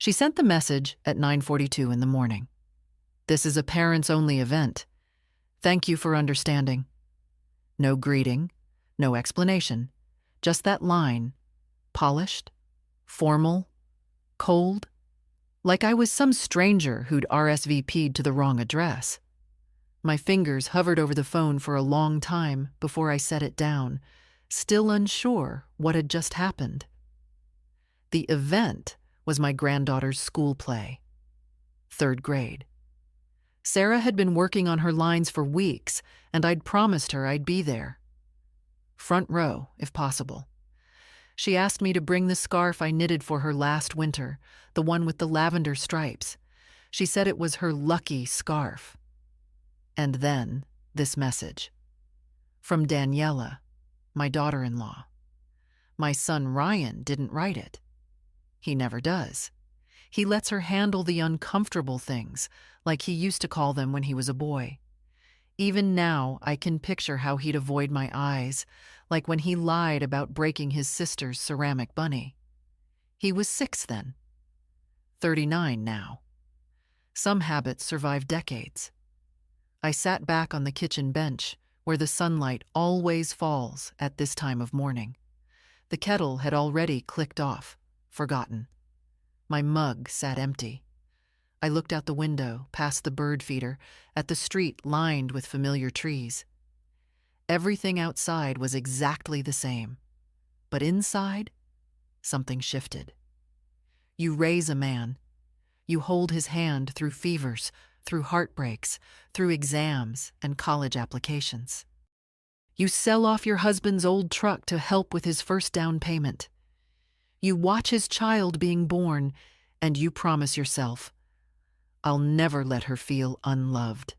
She sent the message at 9:42 in the morning. "This is a parents-only event. Thank you for understanding." No greeting, no explanation, just that line, polished, formal, cold, like I was some stranger who'd RSVP'd to the wrong address. My fingers hovered over the phone for a long time before I set it down, still unsure what had just happened. The event was my granddaughter's school play. 3rd grade. Sarah had been working on her lines for weeks, and I'd promised her I'd be there. Front row, if possible. She asked me to bring the scarf I knitted for her last winter, the one with the lavender stripes. She said it was her lucky scarf. And then this message. From Daniela, my daughter-in-law. My son Ryan didn't write it. He never does. He lets her handle the uncomfortable things, like he used to call them when he was a boy. Even now, I can picture how he'd avoid my eyes, like when he lied about breaking his sister's ceramic bunny. He was 6 then. 39 now. Some habits survive decades. I sat back on the kitchen bench, where the sunlight always falls at this time of morning. The kettle had already clicked off, forgotten. My mug sat empty. I looked out the window, past the bird feeder, at the street lined with familiar trees. Everything outside was exactly the same. But inside, something shifted. You raise a man. You hold his hand through fevers, through heartbreaks, through exams and college applications. You sell off your husband's old truck to help with his first down payment. You watch his child being born, and you promise yourself, "I'll never let her feel unloved."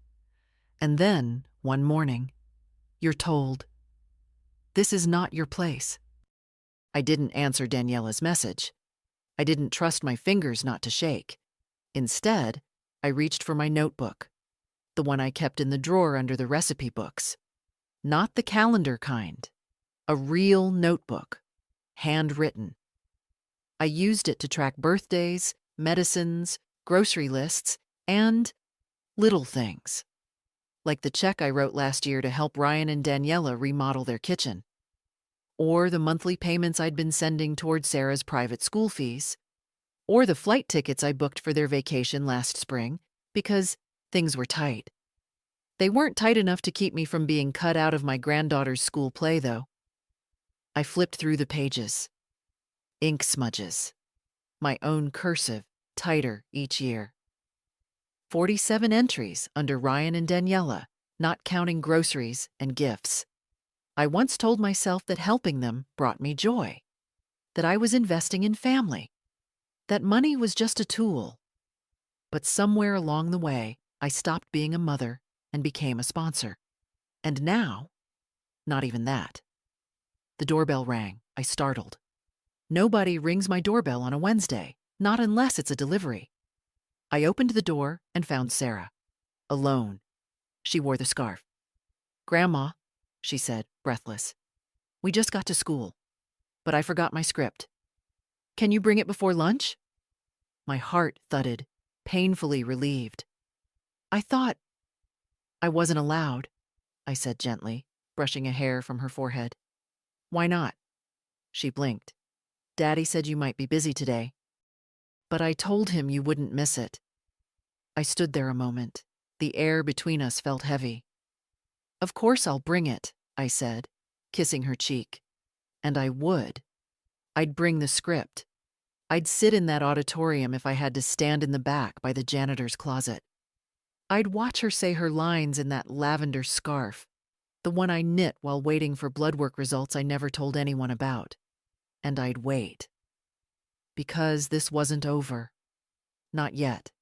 And then, one morning, you're told, "This is not your place." I didn't answer Daniela's message. I didn't trust my fingers not to shake. Instead, I reached for my notebook, the one I kept in the drawer under the recipe books. Not the calendar kind, a real notebook, handwritten. I used it to track birthdays, medicines, grocery lists, and little things, like the check I wrote last year to help Ryan and Daniela remodel their kitchen, or the monthly payments I'd been sending toward Sarah's private school fees, or the flight tickets I booked for their vacation last spring because things were tight. They weren't tight enough to keep me from being cut out of my granddaughter's school play, though. I flipped through the pages. Ink smudges. My own cursive, tighter each year. 47 entries under Ryan and Daniela, not counting groceries and gifts. I once told myself that helping them brought me joy, that I was investing in family, that money was just a tool. But somewhere along the way, I stopped being a mother and became a sponsor. And now, not even that. The doorbell rang. I startled. Nobody rings my doorbell on a Wednesday, not unless it's a delivery. I opened the door and found Sarah, alone. She wore the scarf. "Grandma," she said, breathless, "we just got to school, but I forgot my script. Can you bring it before lunch?" My heart thudded, painfully relieved. "I thought I wasn't allowed," I said gently, brushing a hair from her forehead. "Why not?" She blinked. "Daddy said you might be busy today." "But I told him you wouldn't miss it." I stood there a moment. The air between us felt heavy. "Of course I'll bring it," I said, kissing her cheek. And I would. I'd bring the script. I'd sit in that auditorium if I had to stand in the back by the janitor's closet. I'd watch her say her lines in that lavender scarf, the one I knit while waiting for blood work results I never told anyone about. And I'd wait. Because this wasn't over. Not yet.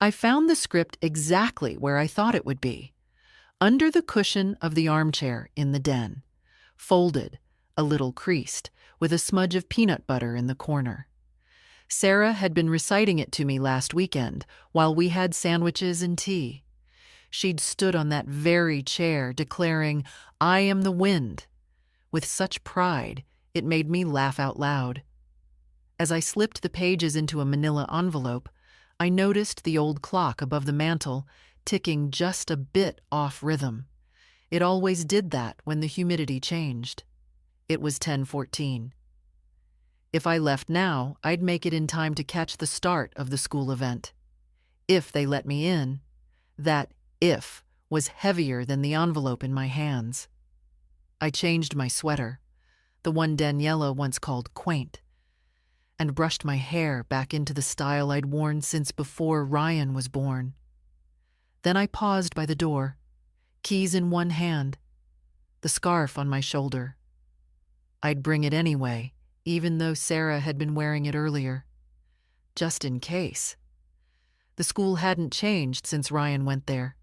I found the script exactly where I thought it would be, under the cushion of the armchair in the den, folded, a little creased, with a smudge of peanut butter in the corner. Sarah had been reciting it to me last weekend while we had sandwiches and tea. She'd stood on that very chair declaring, "I am the wind," with such pride it made me laugh out loud. As I slipped the pages into a manila envelope, I noticed the old clock above the mantel ticking just a bit off rhythm. It always did that when the humidity changed. It was 10:14. If I left now, I'd make it in time to catch the start of the school event. If they let me in, that if was heavier than the envelope in my hands. I changed my sweater, the one Daniela once called quaint, and brushed my hair back into the style I'd worn since before Ryan was born. Then I paused by the door, keys in one hand, the scarf on my shoulder. I'd bring it anyway, even though Sarah had been wearing it earlier. Just in case. The school hadn't changed since Ryan went there.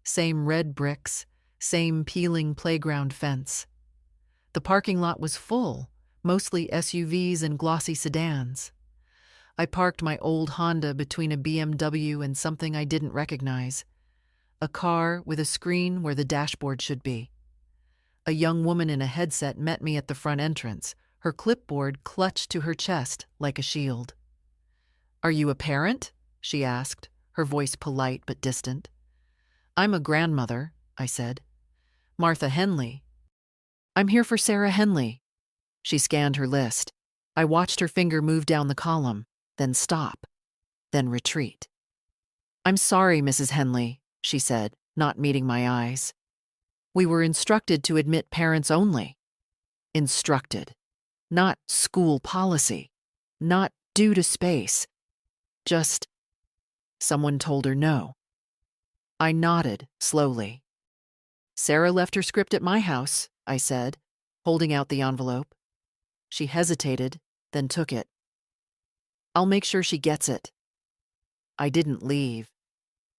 Same red bricks, same peeling playground fence. The parking lot was full, mostly SUVs and glossy sedans. I parked my old Honda between a BMW and something I didn't recognize. A car with a screen where the dashboard should be. A young woman in a headset met me at the front entrance, her clipboard clutched to her chest like a shield. "Are you a parent?" she asked, her voice polite but distant. "I'm a grandmother," I said. "Martha Henley." "I'm here for Sarah Henley." She scanned her list. I watched her finger move down the column, then stop, then retreat. "I'm sorry, Mrs. Henley," she said, not meeting my eyes. "We were instructed to admit parents only." Instructed. Not school policy. Not due to space. Just, someone told her no. I nodded, slowly. "Sarah left her script at my house," I said, holding out the envelope. She hesitated, then took it. "I'll make sure she gets it." I didn't leave.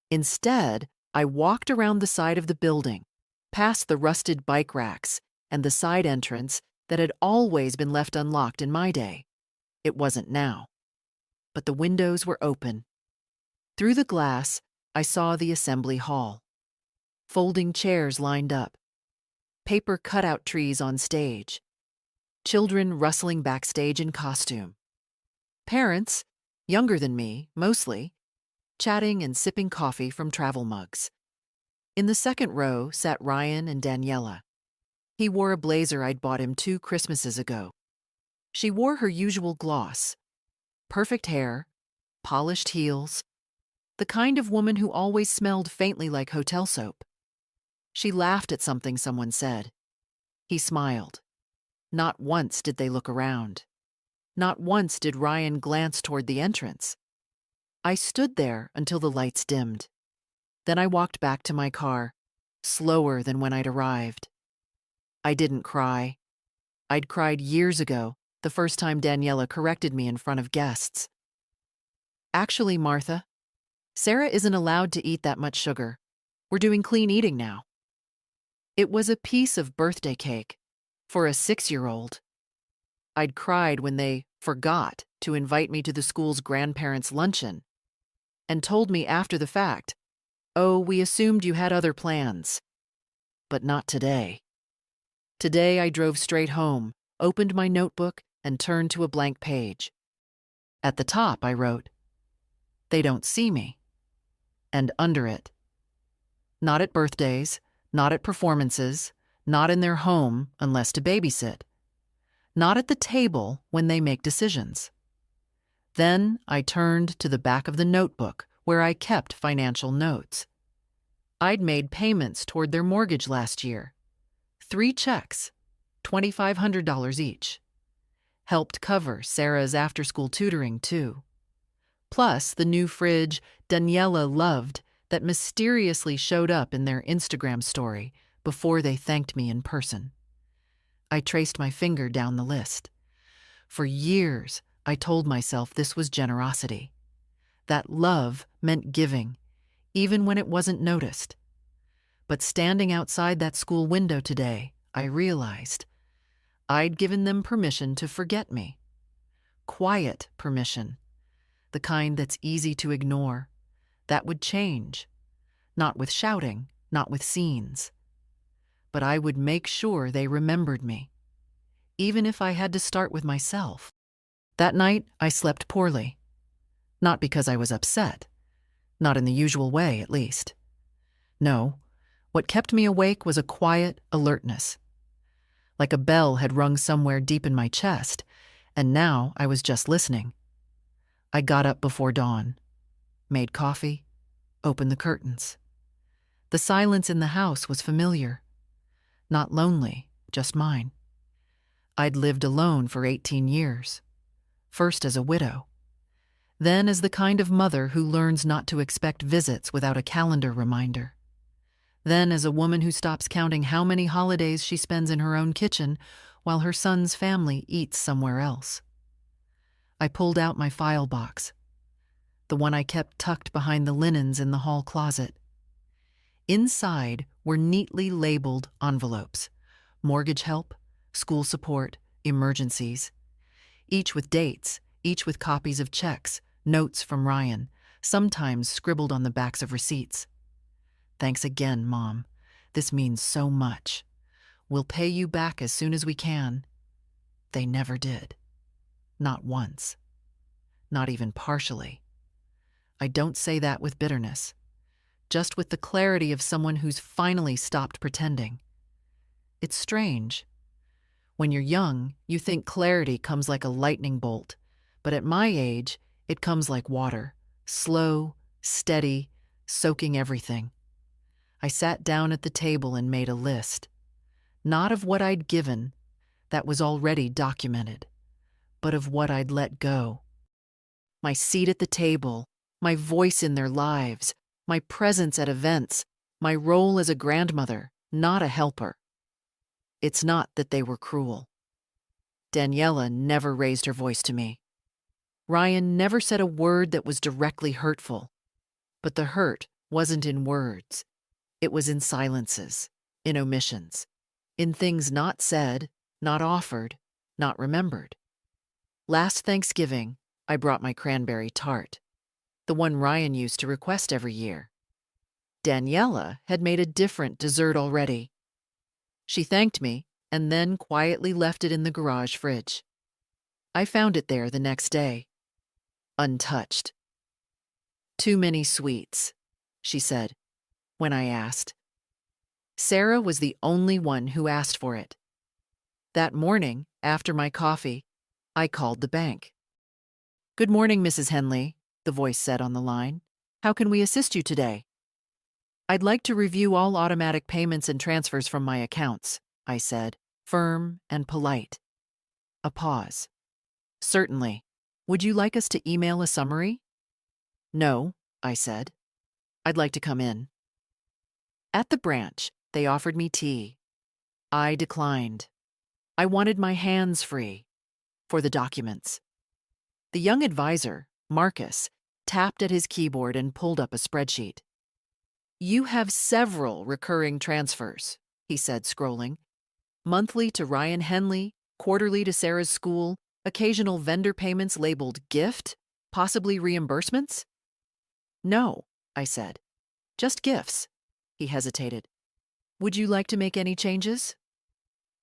Instead, I walked around the side of the building, past the rusted bike racks and the side entrance that had always been left unlocked in my day. It wasn't now. But the windows were open. Through the glass, I saw the assembly hall. Folding chairs lined up. Paper cutout trees on stage. Children rustling backstage in costume. Parents, younger than me, mostly, chatting and sipping coffee from travel mugs. In the second row sat Ryan and Daniela. He wore a blazer I'd bought him 2 Christmases ago. She wore her usual gloss. Perfect hair, polished heels, the kind of woman who always smelled faintly like hotel soap. She laughed at something someone said. He smiled. Not once did they look around. Not once did Ryan glance toward the entrance. I stood there until the lights dimmed. Then I walked back to my car, slower than when I'd arrived. I didn't cry. I'd cried years ago, the first time Daniela corrected me in front of guests. "Actually, Martha, Sarah isn't allowed to eat that much sugar. We're doing clean eating now." It was a piece of birthday cake for a 6-year-old. I'd cried when they forgot to invite me to the school's grandparents' luncheon and told me after the fact, "Oh, we assumed you had other plans." But not today. Today I drove straight home, opened my notebook, and turned to a blank page. At the top I wrote, "They don't see me." And under it, "Not at birthdays, not at performances, not in their home unless to babysit. Not at the table when they make decisions." Then I turned to the back of the notebook where I kept financial notes. I'd made payments toward their mortgage last year. 3 checks, $2,500 each. Helped cover Sarah's after-school tutoring, too. Plus the new fridge Daniela loved that mysteriously showed up in their Instagram story before they thanked me in person. I traced my finger down the list. For years, I told myself this was generosity. That love meant giving, even when it wasn't noticed. But standing outside that school window today, I realized I'd given them permission to forget me. Quiet permission. The kind that's easy to ignore. That would change. Not with shouting, not with scenes. But I would make sure they remembered me. Even if I had to start with myself. That night, I slept poorly. Not because I was upset. Not in the usual way, at least. No, what kept me awake was a quiet alertness. Like a bell had rung somewhere deep in my chest, and now I was just listening. I got up before dawn, made coffee, opened the curtains. The silence in the house was familiar. Not lonely, just mine. I'd lived alone for 18 years, first as a widow, then as the kind of mother who learns not to expect visits without a calendar reminder, then as a woman who stops counting how many holidays she spends in her own kitchen while her son's family eats somewhere else. I pulled out my file box, the one I kept tucked behind the linens in the hall closet. Inside were neatly labeled envelopes: mortgage help, school support, emergencies, each with dates, each with copies of checks, notes from Ryan, sometimes scribbled on the backs of receipts. Thanks again, Mom. This means so much. We'll pay you back as soon as we can. They never did. Not once. Not even partially. I don't say that with bitterness, just with the clarity of someone who's finally stopped pretending. It's strange. When you're young, you think clarity comes like a lightning bolt, but at my age, it comes like water, slow, steady, soaking everything. I sat down at the table and made a list, not of what I'd given, that was already documented, but of what I'd let go. My seat at the table, my voice in their lives, my presence at events, my role as a grandmother, not a helper. It's not that they were cruel. Daniela never raised her voice to me. Ryan never said a word that was directly hurtful. But the hurt wasn't in words. It was in silences, in omissions, in things not said, not offered, not remembered. Last Thanksgiving, I brought my cranberry tart, the one Ryan used to request every year. Daniela had made a different dessert already. She thanked me and then quietly left it in the garage fridge. I found it there the next day, untouched. "Too many sweets," she said, when I asked. Sarah was the only one who asked for it. That morning, after my coffee, I called the bank. "Good morning, Mrs. Henley," the voice said on the line. "How can we assist you today?" "I'd like to review all automatic payments and transfers from my accounts," I said, firm and polite. A pause. "Certainly. Would you like us to email a summary?" "No," I said. "I'd like to come in." At the branch, they offered me tea. I declined. I wanted my hands free for the documents. The young advisor, Marcus, tapped at his keyboard and pulled up a spreadsheet. "You have several recurring transfers," he said, scrolling. "Monthly to Ryan Henley, quarterly to Sarah's school, occasional vendor payments labeled gift, possibly reimbursements?" "No," I said. "Just gifts." He hesitated. "Would you like to make any changes?"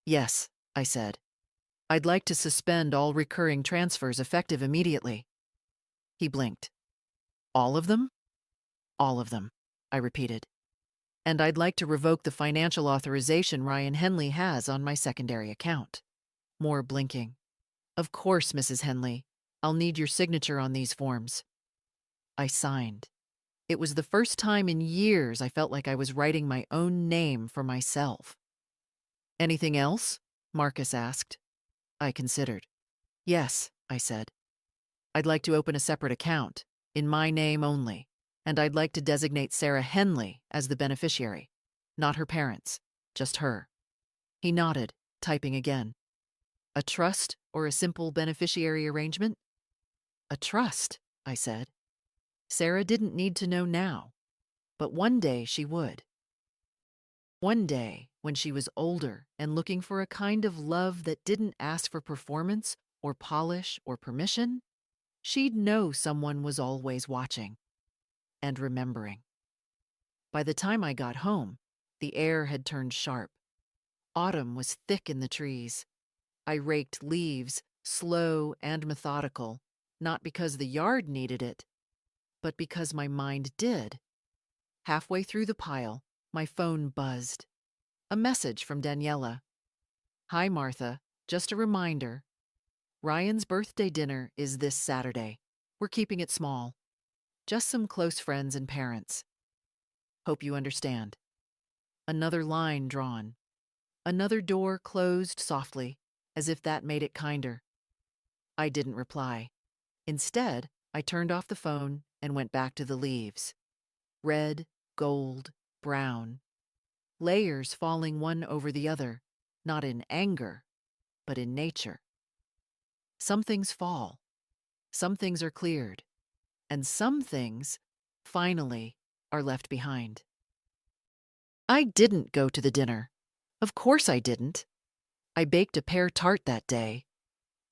"Yes," I said. "I'd like to suspend all recurring transfers effective immediately." He blinked. "All of them?" "All of them," I repeated. "And I'd like to revoke the financial authorization Ryan Henley has on my secondary account." More blinking. "Of course, Mrs. Henley. I'll need your signature on these forms." I signed. It was the first time in years I felt like I was writing my own name for myself. "Anything else?" Marcus asked. I considered. "Yes," I said. "I'd like to open a separate account, in my name only, and I'd like to designate Sarah Henley as the beneficiary. Not her parents, just her." He nodded, typing again. "A trust or a simple beneficiary arrangement?" "A trust," I said. Sarah didn't need to know now, but one day she would. One day, when she was older and looking for a kind of love that didn't ask for performance or polish or permission, she'd know someone was always watching and remembering. By the time I got home, the air had turned sharp. Autumn was thick in the trees. I raked leaves, slow and methodical, not because the yard needed it, but because my mind did. Halfway through the pile, my phone buzzed. A message from Daniela. "Hi, Martha. Just a reminder. Ryan's birthday dinner is this Saturday. We're keeping it small. Just some close friends and parents. Hope you understand." Another line drawn. Another door closed softly, as if that made it kinder. I didn't reply. Instead, I turned off the phone and went back to the leaves. Red, gold, brown. Layers falling one over the other, not in anger, but in nature. Some things fall. Some things are cleared. And some things, finally, are left behind. I didn't go to the dinner. Of course I didn't. I baked a pear tart that day.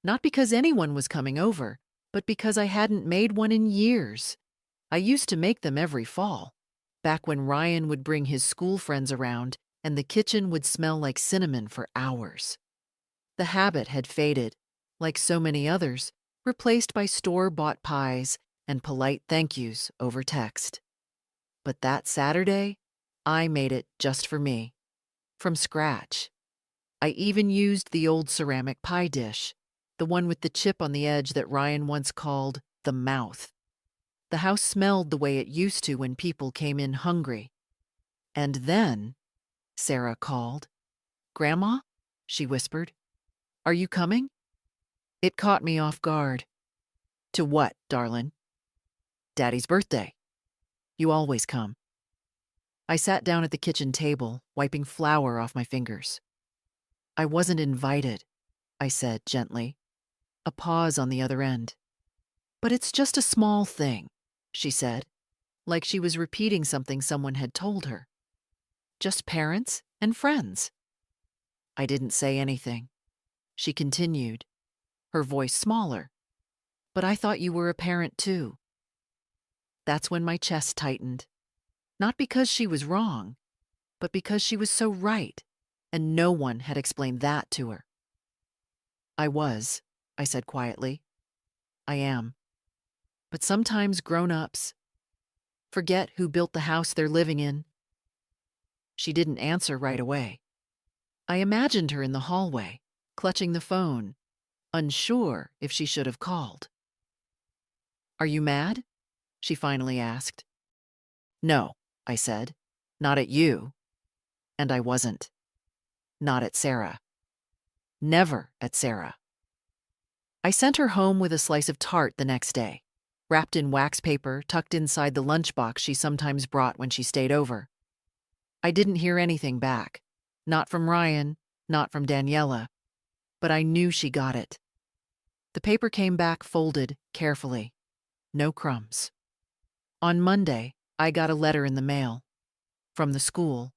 Not because anyone was coming over, but because I hadn't made one in years. I used to make them every fall, back when Ryan would bring his school friends around and the kitchen would smell like cinnamon for hours. The habit had faded, like so many others, replaced by store-bought pies and polite thank yous over text. But that Saturday, I made it just for me, from scratch. I even used the old ceramic pie dish, the one with the chip on the edge that Ryan once called the mouth. The house smelled the way it used to when people came in hungry. And then, Sarah called. "Grandma?" she whispered. "Are you coming?" It caught me off guard. "To what, darlin'?" "Daddy's birthday. You always come." I sat down at the kitchen table, wiping flour off my fingers. "I wasn't invited," I said gently. A pause on the other end. "But it's just a small thing," she said, like she was repeating something someone had told her. "Just parents and friends." I didn't say anything. She continued, her voice smaller. "But I thought you were a parent too." That's when my chest tightened. Not because she was wrong, but because she was so right, and no one had explained that to her. "I was," I said quietly. "I am. But sometimes grown-ups forget who built the house they're living in." She didn't answer right away. I imagined her in the hallway, clutching the phone, unsure if she should have called. "Are you mad?" she finally asked. "No," I said. "Not at you." And I wasn't. Not at Sarah. Never at Sarah. I sent her home with a slice of tart the next day, wrapped in wax paper tucked inside the lunchbox she sometimes brought when she stayed over. I didn't hear anything back. Not from Ryan, not from Daniela. But I knew she got it. The paper came back folded carefully. No crumbs. On Monday, I got a letter in the mail. From the school.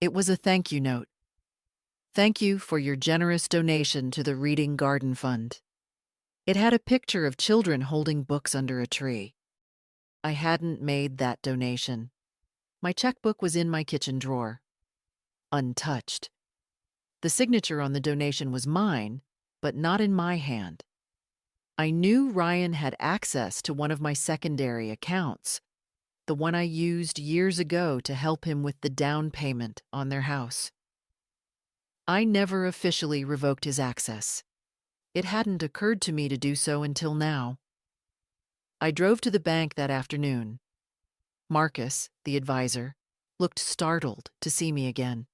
It was a thank you note. "Thank you for your generous donation to the Reading Garden Fund." It had a picture of children holding books under a tree. I hadn't made that donation. My checkbook was in my kitchen drawer. Untouched. The signature on the donation was mine, but not in my hand. I knew Ryan had access to one of my secondary accounts, the one I used years ago to help him with the down payment on their house. I never officially revoked his access. It hadn't occurred to me to do so until now. I drove to the bank that afternoon. Marcus, the advisor, looked startled to see me again.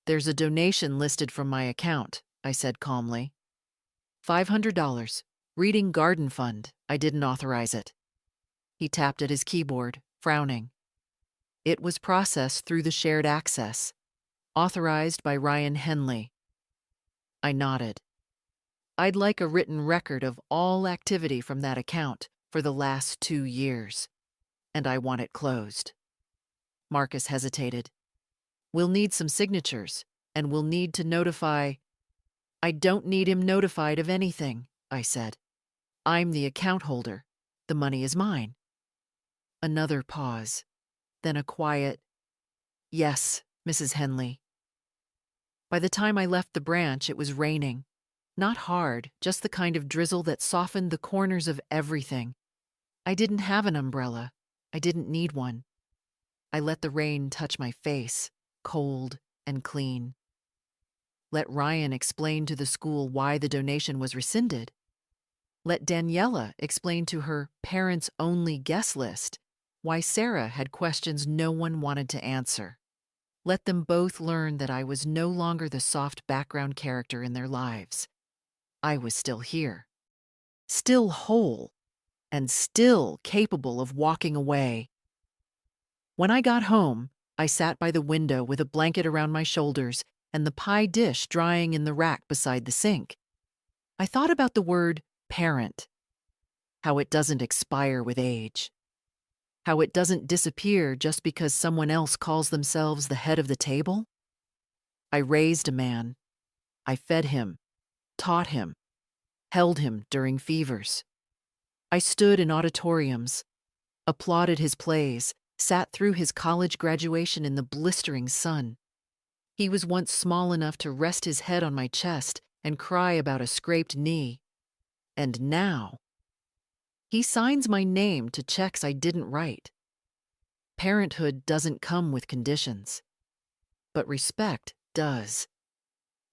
"There's a donation listed from my account," I said calmly. $500. Reading Garden Fund. I didn't authorize it." He tapped at his keyboard, frowning. "It was processed through the shared access. Authorized by Ryan Henley." I nodded. "I'd like a written record of all activity from that account for the last 2 years. And I want it closed." Marcus hesitated. "We'll need some signatures, and we'll need to notify—" "I don't need him notified of anything," I said. "I'm the account holder. The money is mine." Another pause, then a quiet, "Yes, Mrs. Henley." By the time I left the branch, it was raining. Not hard, just the kind of drizzle that softened the corners of everything. I didn't have an umbrella. I didn't need one. I let the rain touch my face, cold and clean. Let Ryan explain to the school why the donation was rescinded. Let Daniela explain to her parents-only guest list why Sarah had questions no one wanted to answer. Let them both learn that I was no longer the soft background character in their lives. I was still here, still whole, and still capable of walking away. When I got home, I sat by the window with a blanket around my shoulders and the pie dish drying in the rack beside the sink. I thought about the word parent, how it doesn't expire with age, how it doesn't disappear just because someone else calls themselves the head of the table. I raised a man. I fed him, taught him, held him during fevers. I stood in auditoriums, applauded his plays, sat through his college graduation in the blistering sun. He was once small enough to rest his head on my chest and cry about a scraped knee. And now, he signs my name to checks I didn't write. Parenthood doesn't come with conditions, but respect does.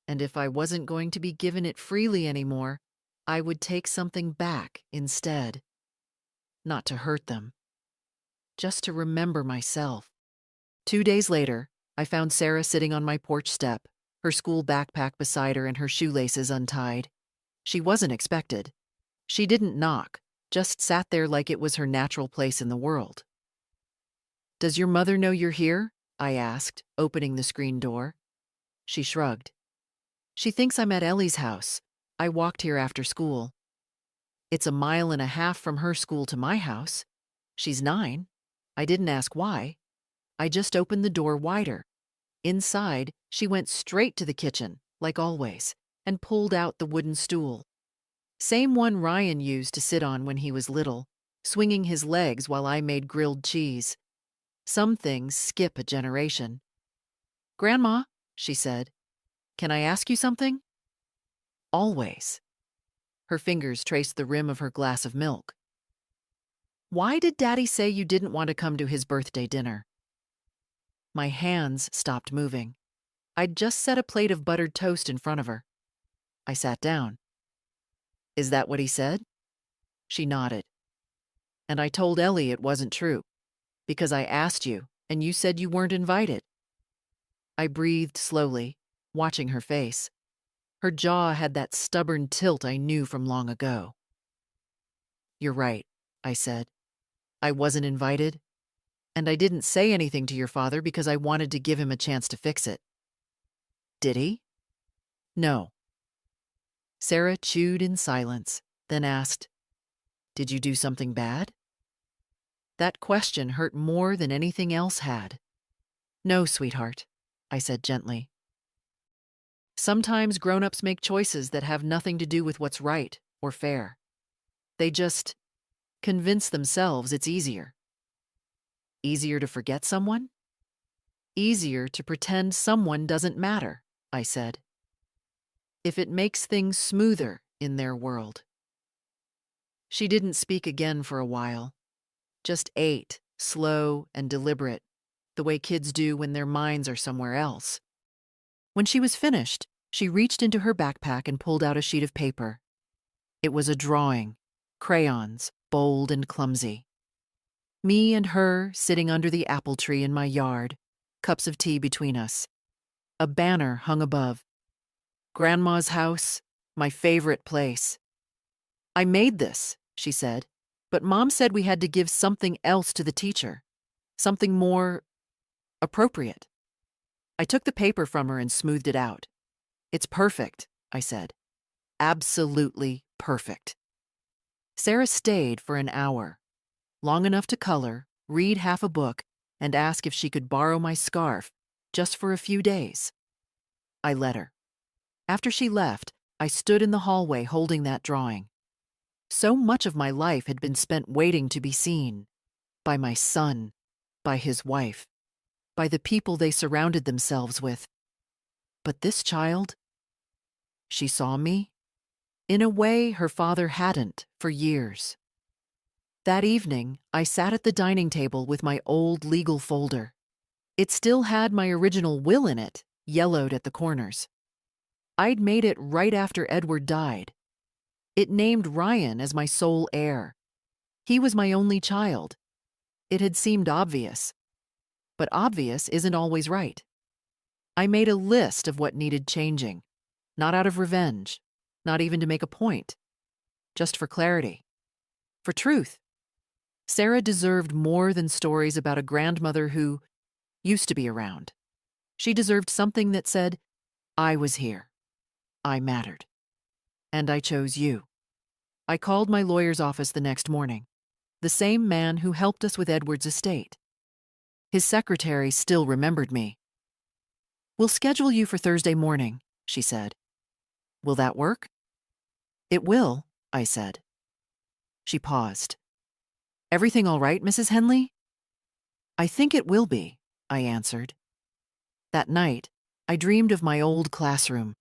And if I wasn't going to be given it freely anymore, I would take something back instead. Not to hurt them, just to remember myself. 2 days later, I found Sarah sitting on my porch step, her school backpack beside her and her shoelaces untied. She wasn't expected. She didn't knock, just sat there like it was her natural place in the world. "Does your mother know you're here?" I asked, opening the screen door. She shrugged. "She thinks I'm at Ellie's house. I walked here after school. It's a 1.5 miles from her school to my house. She's 9. I didn't ask why. I just opened the door wider. Inside, she went straight to the kitchen, like always, and pulled out the wooden stool. Same one Ryan used to sit on when he was little, swinging his legs while I made grilled cheese. Some things skip a generation. "Grandma," she said, "can I ask you something?" "Always." Her fingers traced the rim of her glass of milk. "Why did Daddy say you didn't want to come to his birthday dinner?" My hands stopped moving. I'd just set a plate of buttered toast in front of her. I sat down. "Is that what he said?" She nodded. "And I told Ellie it wasn't true, because I asked you, and you said you weren't invited." I breathed slowly, watching her face. Her jaw had that stubborn tilt I knew from long ago. "You're right," I said. "I wasn't invited, and I didn't say anything to your father because I wanted to give him a chance to fix it." "Did he?" "No." Sarah chewed in silence, then asked, "Did you do something bad?" That question hurt more than anything else had. "No, sweetheart," I said gently. Sometimes grown-ups make choices that have nothing to do with what's right or fair. They just convince themselves it's easier. Easier to forget someone? Easier to pretend someone doesn't matter, I said. If it makes things smoother in their world. She didn't speak again for a while. Just ate, slow and deliberate, the way kids do when their minds are somewhere else. When she was finished, she reached into her backpack and pulled out a sheet of paper. It was a drawing, crayons, bold and clumsy. Me and her sitting under the apple tree in my yard, cups of tea between us. A banner hung above. "Grandma's house, my favorite place." "I made this," she said, "but Mom said we had to give something else to the teacher. Something more appropriate." I took the paper from her and smoothed it out. "It's perfect," I said. "Absolutely perfect." Sarah stayed for an hour, long enough to color, read half a book, and ask if she could borrow my scarf just for a few days. I let her. After she left, I stood in the hallway holding that drawing. So much of my life had been spent waiting to be seen. By my son, by his wife, by the people they surrounded themselves with. But this child, she saw me, in a way her father hadn't for years. That evening, I sat at the dining table with my old legal folder. It still had my original will in it, yellowed at the corners. I'd made it right after Edward died. It named Ryan as my sole heir. He was my only child. It had seemed obvious. But obvious isn't always right. I made a list of what needed changing, not out of revenge, not even to make a point, just for clarity, for truth. Sarah deserved more than stories about a grandmother who used to be around. She deserved something that said, I was here. I mattered. And I chose you. I called my lawyer's office the next morning, the same man who helped us with Edward's estate. His secretary still remembered me. We'll schedule you for Thursday morning, she said. Will that work? It will, I said. She paused. Everything all right, Mrs. Henley? I think it will be, I answered. That night, I dreamed of my old classroom,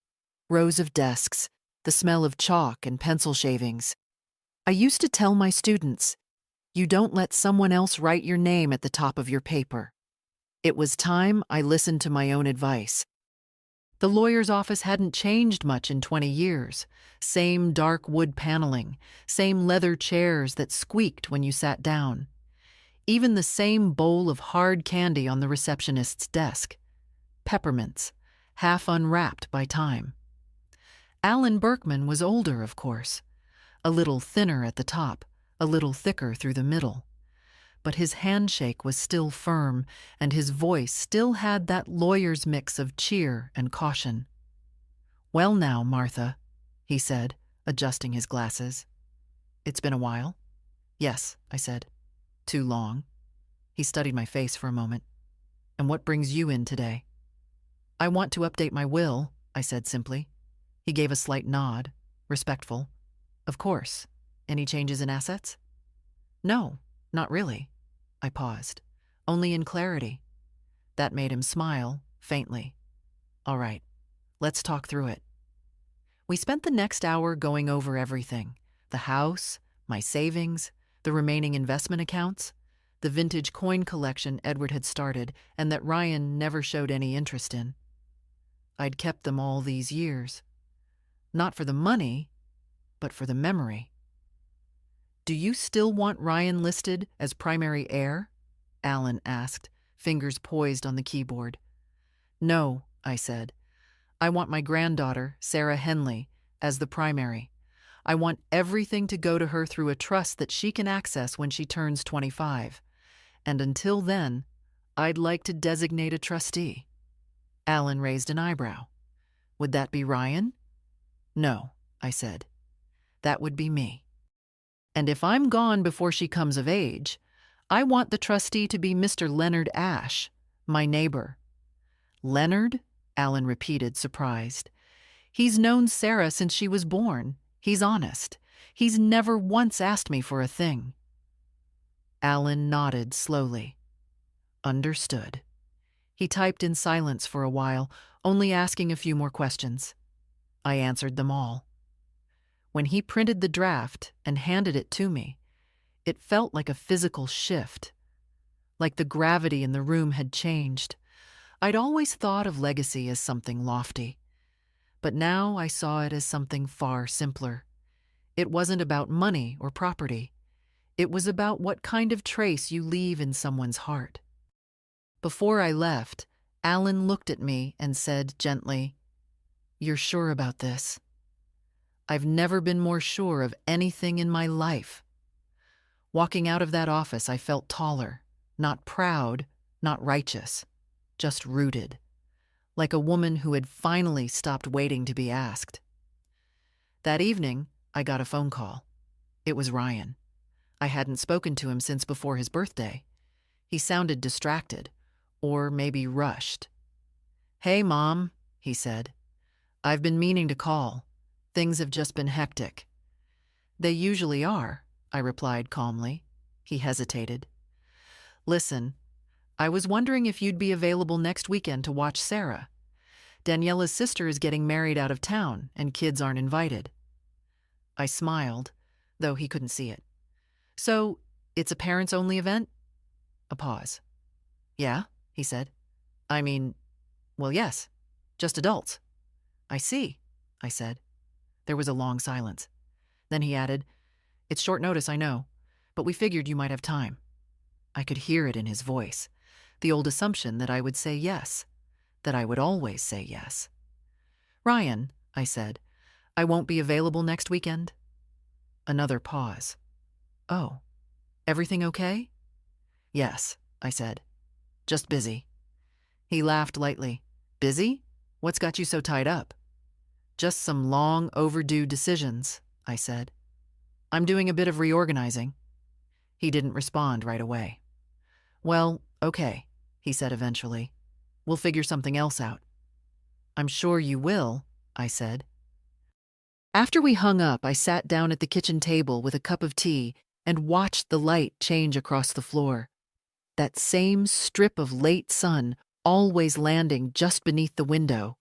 rows of desks, the smell of chalk and pencil shavings. I used to tell my students, you don't let someone else write your name at the top of your paper. It was time I listened to my own advice. The lawyer's office hadn't changed much in 20 years. Same dark wood paneling, same leather chairs that squeaked when you sat down. Even the same bowl of hard candy on the receptionist's desk. Peppermints, half unwrapped by time. Alan Berkman was older, of course. A little thinner at the top, a little thicker through the middle. But his handshake was still firm, and his voice still had that lawyer's mix of cheer and caution. Well now, Martha, he said, adjusting his glasses. It's been a while? Yes, I said. Too long. He studied my face for a moment. And what brings you in today? I want to update my will, I said simply. He gave a slight nod, respectful. Of course. Any changes in assets? No, not really. I paused. Only in clarity. That made him smile, faintly. All right, let's talk through it. We spent the next hour going over everything. The house, my savings, the remaining investment accounts, the vintage coin collection Edward had started and that Ryan never showed any interest in. I'd kept them all these years. Not for the money, but for the memory. Do you still want Ryan listed as primary heir? Alan asked, fingers poised on the keyboard. No, I said. I want my granddaughter, Sarah Henley, as the primary. I want everything to go to her through a trust that she can access when she turns 25. And until then, I'd like to designate a trustee. Alan raised an eyebrow. Would that be Ryan? No, I said. That would be me. And if I'm gone before she comes of age, I want the trustee to be Mr. Leonard Ashe, my neighbor. Leonard? Alan repeated, surprised. He's known Sarah since she was born. He's honest. He's never once asked me for a thing. Alan nodded slowly. Understood. He typed in silence for a while, only asking a few more questions. I answered them all. When he printed the draft and handed it to me, it felt like a physical shift, like the gravity in the room had changed. I'd always thought of legacy as something lofty, but now I saw it as something far simpler. It wasn't about money or property. It was about what kind of trace you leave in someone's heart. Before I left, Alan looked at me and said gently, "You're sure about this?" I've never been more sure of anything in my life. Walking out of that office, I felt taller, not proud, not righteous, just rooted, like a woman who had finally stopped waiting to be asked. That evening, I got a phone call. It was Ryan. I hadn't spoken to him since before his birthday. He sounded distracted, or maybe rushed. "Hey, Mom," he said. "I've been meaning to call. Things have just been hectic." "They usually are," I replied calmly. He hesitated. "Listen, I was wondering if you'd be available next weekend to watch Sarah. Daniela's sister is getting married out of town, and kids aren't invited." I smiled, though he couldn't see it. So, it's a parents-only event? A pause. Yeah, he said. I mean, well, yes, just adults. I see, I said. There was a long silence. Then he added, It's short notice, I know, but we figured you might have time. I could hear it in his voice, the old assumption that I would say yes, that I would always say yes. Ryan, I said, I won't be available next weekend. Another pause. Oh, everything okay? Yes, I said. Just busy. He laughed lightly. Busy? What's got you so tied up? Just some long overdue decisions, I said. I'm doing a bit of reorganizing. He didn't respond right away. Well, okay, he said eventually. We'll figure something else out. I'm sure you will, I said. After we hung up, I sat down at the kitchen table with a cup of tea and watched the light change across the floor. That same strip of late sun always landing just beneath the window.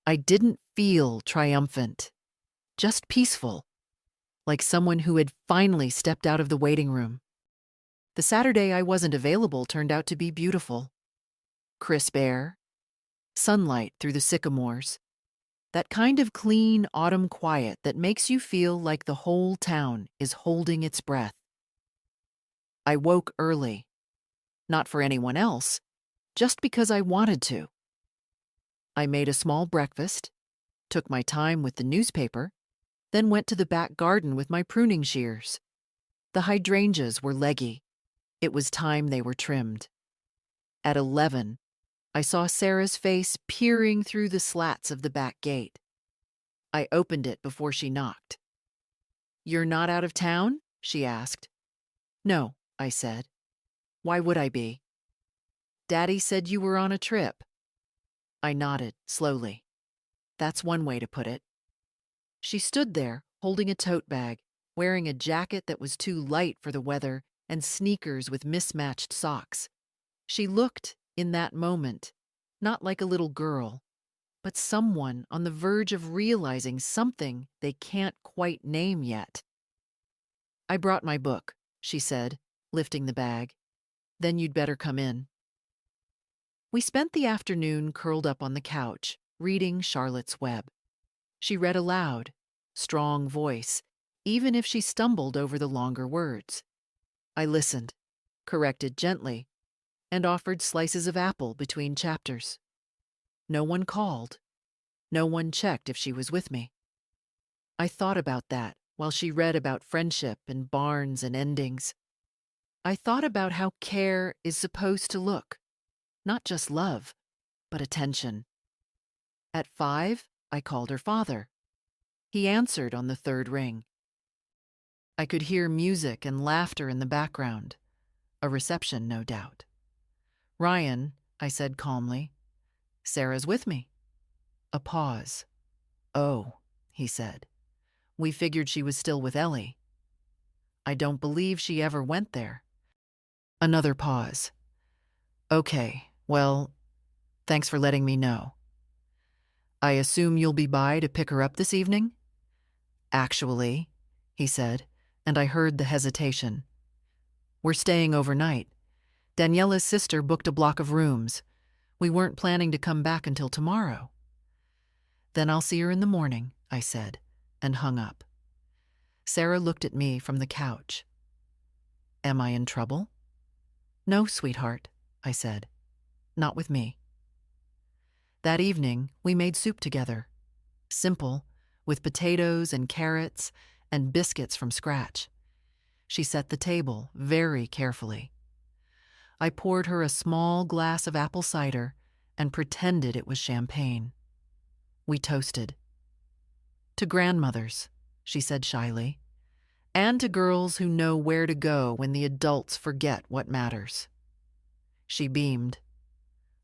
I didn't feel triumphant, just peaceful, like someone who had finally stepped out of the waiting room. The Saturday I wasn't available turned out to be beautiful. Crisp air, sunlight through the sycamores, that kind of clean autumn quiet that makes you feel like the whole town is holding its breath. I woke early, not for anyone else, just because I wanted to. I made a small breakfast, took my time with the newspaper, then went to the back garden with my pruning shears. The hydrangeas were leggy. It was time they were trimmed. At 11, I saw Sarah's face peering through the slats of the back gate. I opened it before she knocked. You're not out of town? She asked. No, I said. Why would I be? Daddy said you were on a trip. I nodded slowly. That's one way to put it. She stood there, holding a tote bag, wearing a jacket that was too light for the weather and sneakers with mismatched socks. She looked, in that moment, not like a little girl, but someone on the verge of realizing something they can't quite name yet. I brought my book, she said, lifting the bag. Then you'd better come in. We spent the afternoon curled up on the couch, reading Charlotte's Web. She read aloud, strong voice, even if she stumbled over the longer words. I listened, corrected gently, and offered slices of apple between chapters. No one called. No one checked if she was with me. I thought about that while she read about friendship and barns and endings. I thought about how care is supposed to look, not just love, but attention. At 5, I called her father. He answered on the third ring. I could hear music and laughter in the background, a reception, no doubt. Ryan, I said calmly, Sarah's with me. A pause. Oh, he said. We figured she was still with Ellie. I don't believe she ever went there. Another pause. Okay, well, thanks for letting me know. I assume you'll be by to pick her up this evening? Actually, he said, and I heard the hesitation. We're staying overnight. Daniela's sister booked a block of rooms. We weren't planning to come back until tomorrow. Then I'll see her in the morning, I said, and hung up. Sarah looked at me from the couch. Am I in trouble? No, sweetheart, I said. Not with me. That evening, we made soup together. Simple, with potatoes and carrots and biscuits from scratch. She set the table very carefully. I poured her a small glass of apple cider and pretended it was champagne. We toasted. To grandmothers, she said shyly, and to girls who know where to go when the adults forget what matters. She beamed.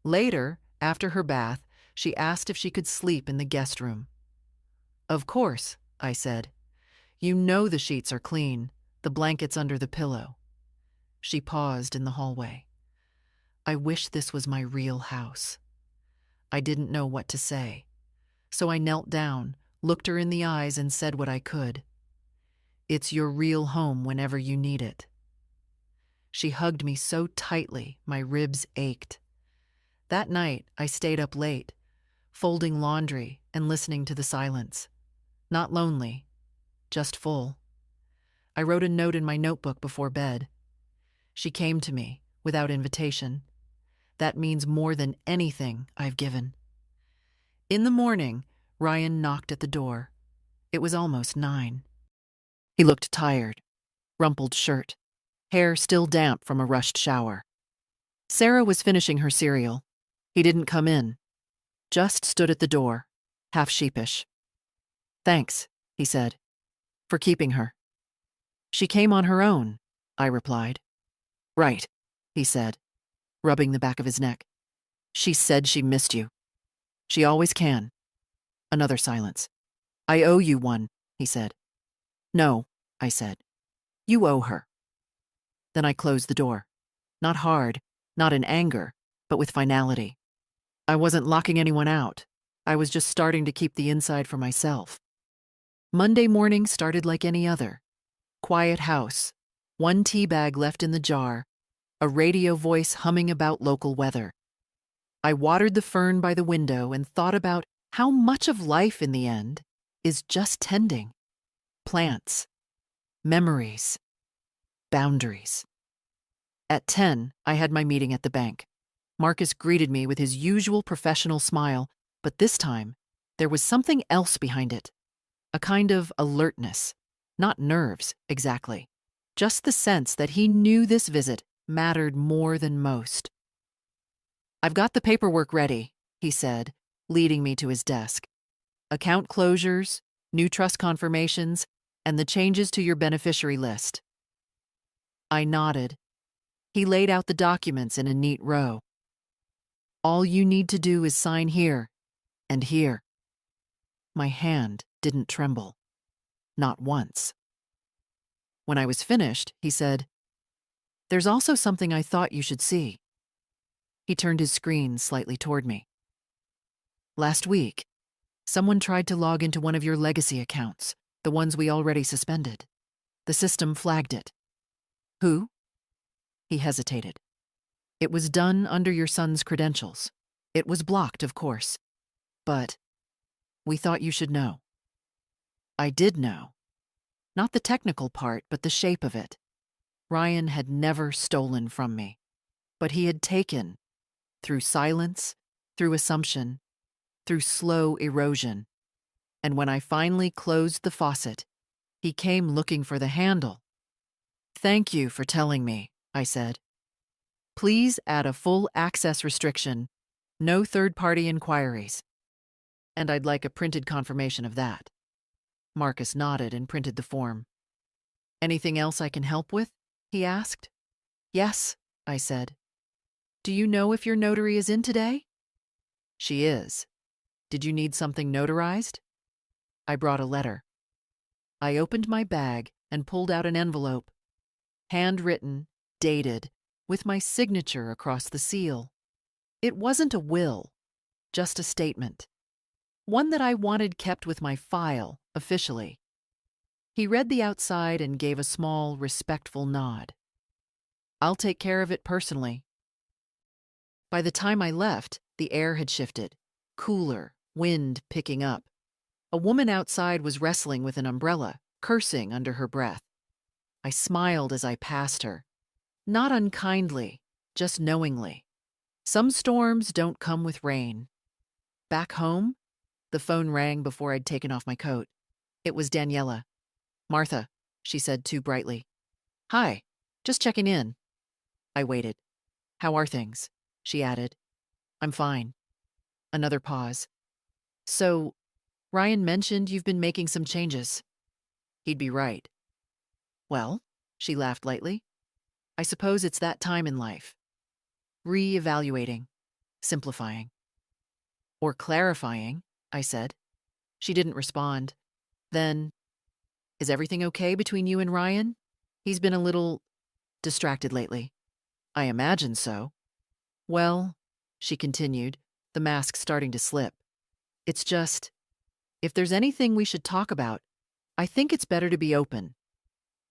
Later, after her bath, she asked if she could sleep in the guest room. Of course, I said. You know the sheets are clean, the blankets under the pillow. She paused in the hallway. I wish this was my real house. I didn't know what to say, so I knelt down, looked her in the eyes, and said what I could. It's your real home whenever you need it. She hugged me so tightly, my ribs ached. That night, I stayed up late, folding laundry and listening to the silence. Not lonely, just full. I wrote a note in my notebook before bed. She came to me without invitation. That means more than anything I've given. In the morning, Ryan knocked at the door. It was almost 9. He looked tired, rumpled shirt, hair still damp from a rushed shower. Sarah was finishing her cereal. He didn't come in, just stood at the door, half sheepish. "Thanks," he said, "for keeping her." "She came on her own," I replied. "Right," he said, rubbing the back of his neck. "She said she missed you. She always can." Another silence. "I owe you one," he said. "No," I said. "You owe her." Then I closed the door. Not hard, not in anger, but with finality. I wasn't locking anyone out. I was just starting to keep the inside for myself. Monday morning started like any other. Quiet house, one tea bag left in the jar, a radio voice humming about local weather. I watered the fern by the window and thought about how much of life in the end is just tending. Plants, memories, boundaries. At 10, I had my meeting at the bank. Marcus greeted me with his usual professional smile, but this time, there was something else behind it. A kind of alertness. Not nerves, exactly. Just the sense that he knew this visit mattered more than most. "I've got the paperwork ready," he said, leading me to his desk. "Account closures, new trust confirmations, and the changes to your beneficiary list." I nodded. He laid out the documents in a neat row. "All you need to do is sign here and here." My hand didn't tremble. Not once. When I was finished, he said, "There's also something I thought you should see." He turned his screen slightly toward me. "Last week, someone tried to log into one of your legacy accounts, the ones we already suspended. The system flagged it." "Who?" He hesitated. "It was done under your son's credentials. It was blocked, of course. But we thought you should know." I did know. Not the technical part, but the shape of it. Ryan had never stolen from me, but he had taken, through silence, through assumption, through slow erosion. And when I finally closed the faucet, he came looking for the handle. "Thank you for telling me," I said. "Please add a full access restriction, no third-party inquiries. And I'd like a printed confirmation of that." Marcus nodded and printed the form. "Anything else I can help with?" he asked. "Yes," I said. "Do you know if your notary is in today?" "She is. Did you need something notarized?" I brought a letter. I opened my bag and pulled out an envelope. Handwritten, dated, with my signature across the seal. It wasn't a will, just a statement. One that I wanted kept with my file, officially. He read the outside and gave a small, respectful nod. "I'll take care of it personally." By the time I left, the air had shifted. Cooler, wind picking up. A woman outside was wrestling with an umbrella, cursing under her breath. I smiled as I passed her. Not unkindly, just knowingly. Some storms don't come with rain. Back home, the phone rang before I'd taken off my coat. It was Daniela. "Martha," she said too brightly. "Hi, just checking in." I waited. "How are things?" she added. "I'm fine." Another pause. "So, Ryan mentioned you've been making some changes." He'd be right. "Well," she laughed lightly, "I suppose it's that time in life. Re-evaluating, simplifying." "Or clarifying," I said. She didn't respond. Then, "Is everything okay between you and Ryan? He's been a little distracted lately." "I imagine so." "Well," she continued, the mask starting to slip. "It's just, if there's anything we should talk about, I think it's better to be open.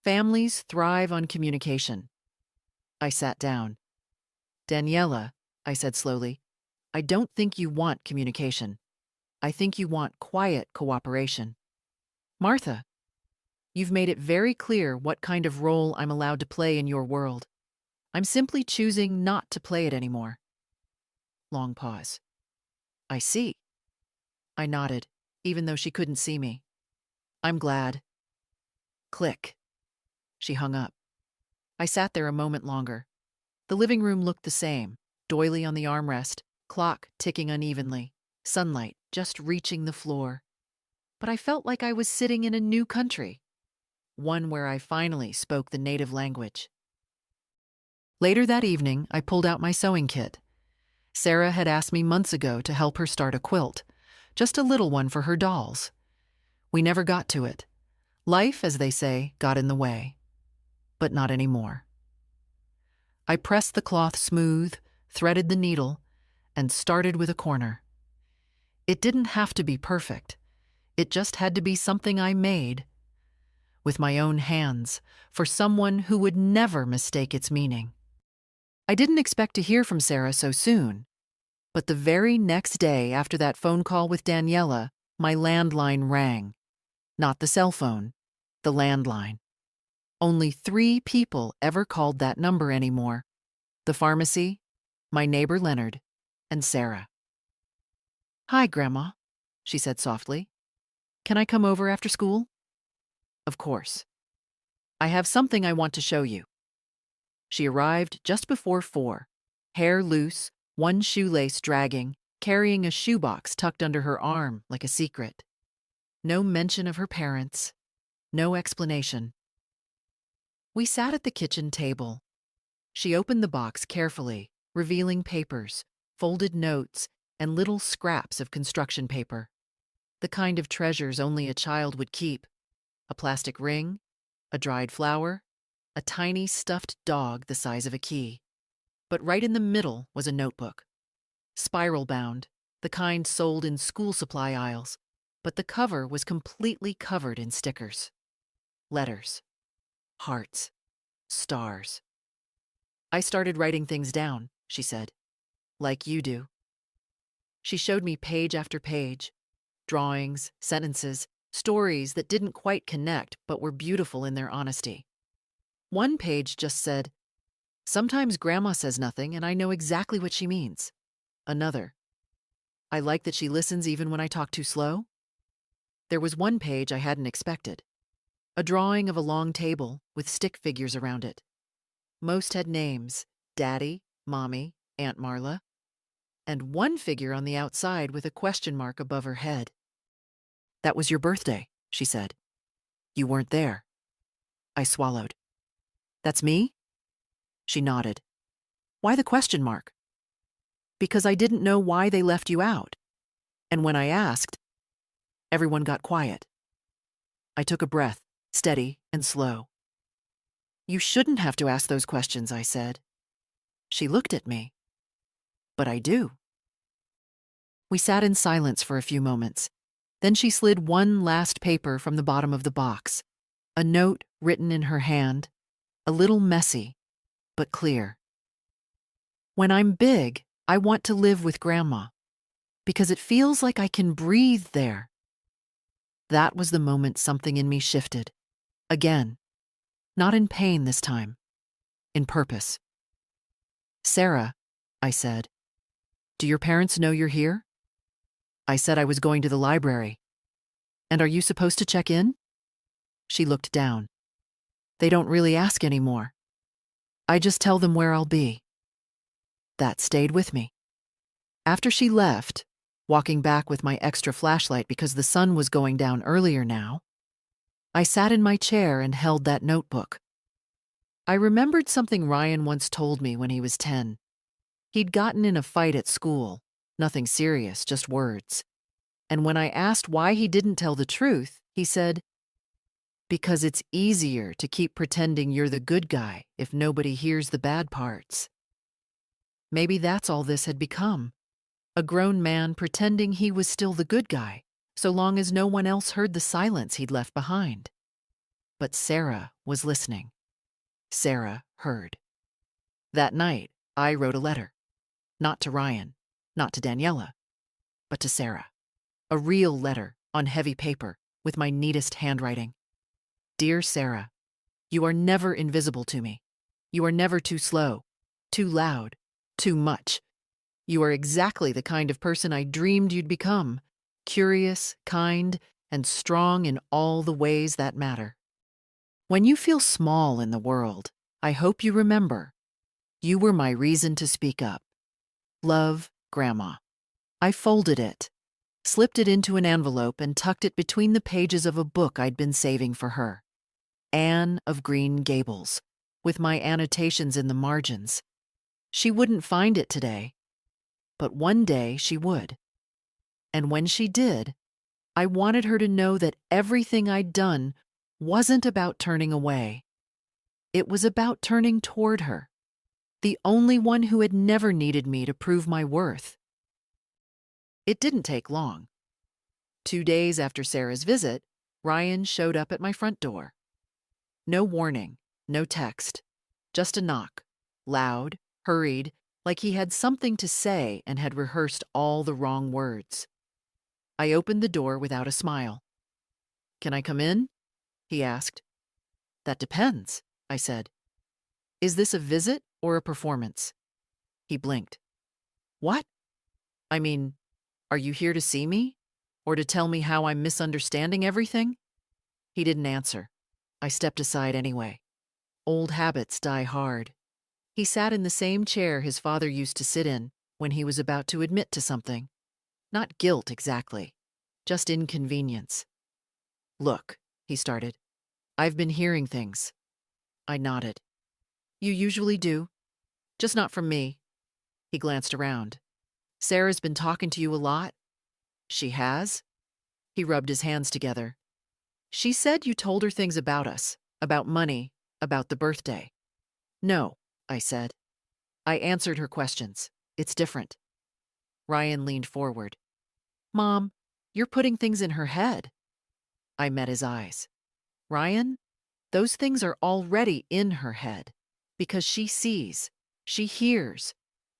Families thrive on communication. I sat down. Daniela, I said slowly, I don't think you want communication. I think you want quiet cooperation. Martha, you've made it very clear what kind of role I'm allowed to play in your world. I'm simply choosing not to play it anymore. Long pause. I see. I nodded, even though she couldn't see me. I'm glad. Click. She hung up. I sat there a moment longer. The living room looked the same, doily on the armrest, clock ticking unevenly, sunlight just reaching the floor. But I felt like I was sitting in a new country, one where I finally spoke the native language. Later that evening, I pulled out my sewing kit. Sarah had asked me months ago to help her start a quilt, just a little one for her dolls. We never got to it. Life, as they say, got in the way. But not anymore. I pressed the cloth smooth, threaded the needle, and started with a corner. It didn't have to be perfect. It just had to be something I made, with my own hands, for someone who would never mistake its meaning. I didn't expect to hear from Sarah so soon, but the very next day after that phone call with Daniela, my landline rang. Not the cell phone, the landline. Only 3 people ever called that number anymore. The pharmacy, my neighbor Leonard, and Sarah. Hi, Grandma, she said softly. Can I come over after school? Of course. I have something I want to show you. She arrived just before 4, hair loose, one shoelace dragging, carrying a shoebox tucked under her arm like a secret. No mention of her parents, no explanation. We sat at the kitchen table. She opened the box carefully, revealing papers, folded notes, and little scraps of construction paper. The kind of treasures only a child would keep. A plastic ring, a dried flower, a tiny stuffed dog the size of a key. But right in the middle was a notebook. Spiral-bound, the kind sold in school supply aisles, but the cover was completely covered in stickers. Letters. Hearts. Stars. I started writing things down, she said. Like you do. She showed me page after page. Drawings, sentences, stories that didn't quite connect but were beautiful in their honesty. One page just said, "Sometimes Grandma says nothing and I know exactly what she means." Another, "I like that she listens even when I talk too slow." There was one page I hadn't expected. A drawing of a long table with stick figures around it. Most had names, Daddy, Mommy, Aunt Marla, and one figure on the outside with a question mark above her head. "That was your birthday," she said. "You weren't there." I swallowed. "That's me?" She nodded. "Why the question mark?" "Because I didn't know why they left you out. And when I asked, everyone got quiet." I took a breath, steady and slow. "You shouldn't have to ask those questions," I said. She looked at me. "But I do." We sat in silence for a few moments. Then she slid one last paper from the bottom of the box. A note written in her hand, a little messy, but clear. "When I'm big, I want to live with Grandma, because it feels like I can breathe there." That was the moment something in me shifted. Again. Not in pain this time. In purpose. "Sarah," I said, "do your parents know you're here?" I said I was going to the library. "And are you supposed to check in?" She looked down. "They don't really ask anymore. I just tell them where I'll be." That stayed with me. After she left, walking back with my extra flashlight because the sun was going down earlier now, I sat in my chair and held that notebook. I remembered something Ryan once told me when he was 10. He'd gotten in a fight at school, nothing serious, just words. And when I asked why he didn't tell the truth, he said, "Because it's easier to keep pretending you're the good guy if nobody hears the bad parts." Maybe that's all this had become. A grown man pretending he was still the good guy, so long as no one else heard the silence he'd left behind. But Sarah was listening. Sarah heard. That night, I wrote a letter. Not to Ryan, not to Daniela, but to Sarah. A real letter on heavy paper with my neatest handwriting. Dear Sarah, you are never invisible to me. You are never too slow, too loud, too much. You are exactly the kind of person I dreamed you'd become. Curious, kind, and strong in all the ways that matter. When you feel small in the world, I hope you remember, you were my reason to speak up. Love, Grandma. I folded it, slipped it into an envelope, and tucked it between the pages of a book I'd been saving for her. Anne of Green Gables, with my annotations in the margins. She wouldn't find it today, but one day she would. And when she did, I wanted her to know that everything I'd done wasn't about turning away. It was about turning toward her, the only one who had never needed me to prove my worth. It didn't take long. 2 days after Sarah's visit, Ryan showed up at my front door. No warning, no text, just a knock, loud, hurried, like he had something to say and had rehearsed all the wrong words. I opened the door without a smile. "Can I come in?" he asked. "That depends," I said. "Is this a visit or a performance?" He blinked. "What? I mean, are you here to see me? Or to tell me how I'm misunderstanding everything?" He didn't answer. I stepped aside anyway. Old habits die hard. He sat in the same chair his father used to sit in when he was about to admit to something. Not guilt exactly, just inconvenience. "Look," he started, "I've been hearing things." I nodded. "You usually do, just not from me." He glanced around. "Sarah's been talking to you a lot?" "She has?" He rubbed his hands together. "She said you told her things about us, about money, about the birthday." "No," I said. I answered her questions. "It's different." Ryan leaned forward. "Mom, you're putting things in her head." I met his eyes. "Ryan, those things are already in her head, because she sees, she hears,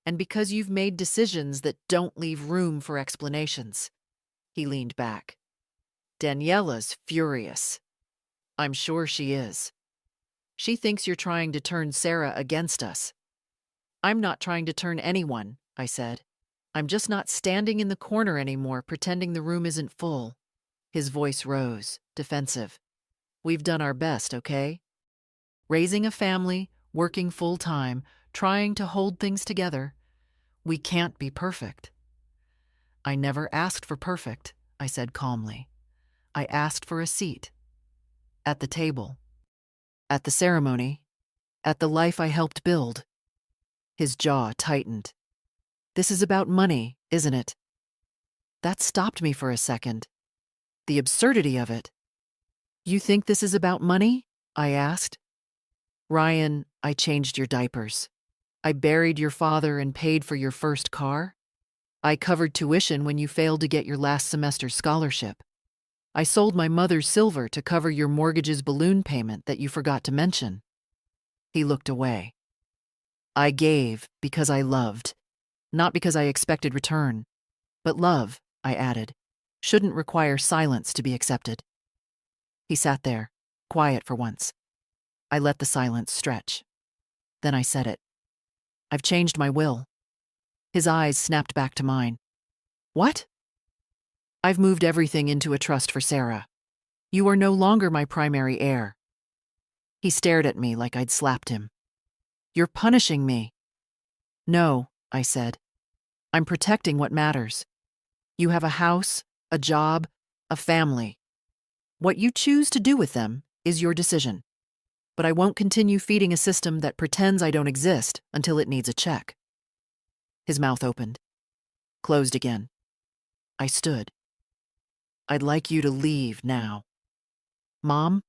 and because you've made decisions that don't leave room for explanations." He leaned back. "Daniela's furious." "I'm sure she is. She thinks you're trying to turn Sarah against us." "I'm not trying to turn anyone," I said. "I'm just not standing in the corner anymore pretending the room isn't full." His voice rose, defensive. "We've done our best, okay? Raising a family, working full-time, trying to hold things together. We can't be perfect." "I never asked for perfect," I said calmly. "I asked for a seat. At the table. At the ceremony. At the life I helped build." His jaw tightened. "This is about money, isn't it?" That stopped me for a second. The absurdity of it. "You think this is about money?" I asked. "Ryan, I changed your diapers. I buried your father and paid for your first car. I covered tuition when you failed to get your last semester's scholarship. I sold my mother's silver to cover your mortgage's balloon payment that you forgot to mention." He looked away. "I gave because I loved, not because I expected return. But love," I added, "shouldn't require silence to be accepted." He sat there, quiet for once. I let the silence stretch. Then I said it. "I've changed my will." His eyes snapped back to mine. "What?" "I've moved everything into a trust for Sarah. You are no longer my primary heir." He stared at me like I'd slapped him. "You're punishing me." "No," I said. "I'm protecting what matters. You have a house, a job, a family. What you choose to do with them is your decision. But I won't continue feeding a system that pretends I don't exist until it needs a check." His mouth opened, closed again. I stood. "I'd like you to leave now." "Mom?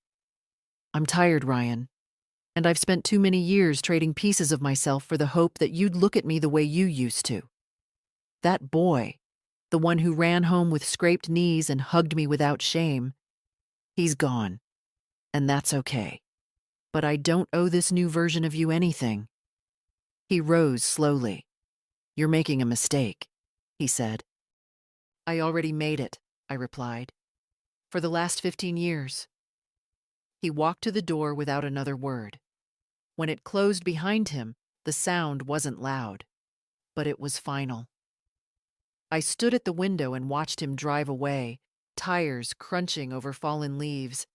I'm tired, Ryan. And I've spent too many years trading pieces of myself for the hope that you'd look at me the way you used to. That boy, the one who ran home with scraped knees and hugged me without shame, he's gone. and that's okay. But I don't owe this new version of you anything." He rose slowly. "You're making a mistake," he said. "I already made it," I replied. "For the last 15 years. He walked to the door without another word. When it closed behind him, the sound wasn't loud, but it was final. I stood at the window and watched him drive away, tires crunching over fallen leaves.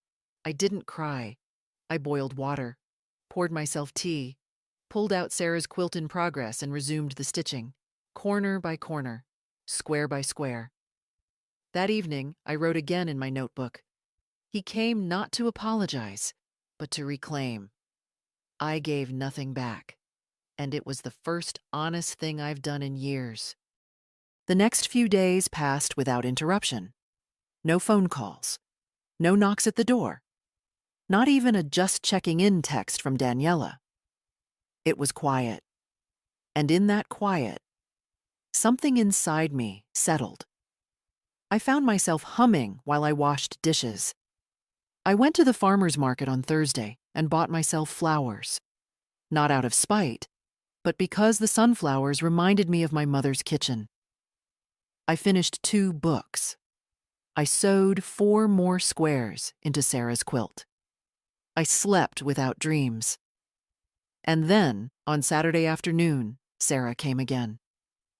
I didn't cry. I boiled water, poured myself tea, pulled out Sarah's quilt in progress and resumed the stitching, corner by corner, square by square. That evening, I wrote again in my notebook. He came not to apologize, but to reclaim. I gave nothing back, and it was the first honest thing I've done in years. The next few days passed without interruption. No phone calls, no knocks at the door, not even a just checking in text from Daniela. It was quiet, and in that quiet, something inside me settled. I found myself humming while I washed dishes. I went to the farmer's market on Thursday and bought myself flowers. Not out of spite, but because the sunflowers reminded me of my mother's kitchen. I finished 2 books. I sewed 4 more squares into Sarah's quilt. I slept without dreams. And then, on Saturday afternoon, Sarah came again.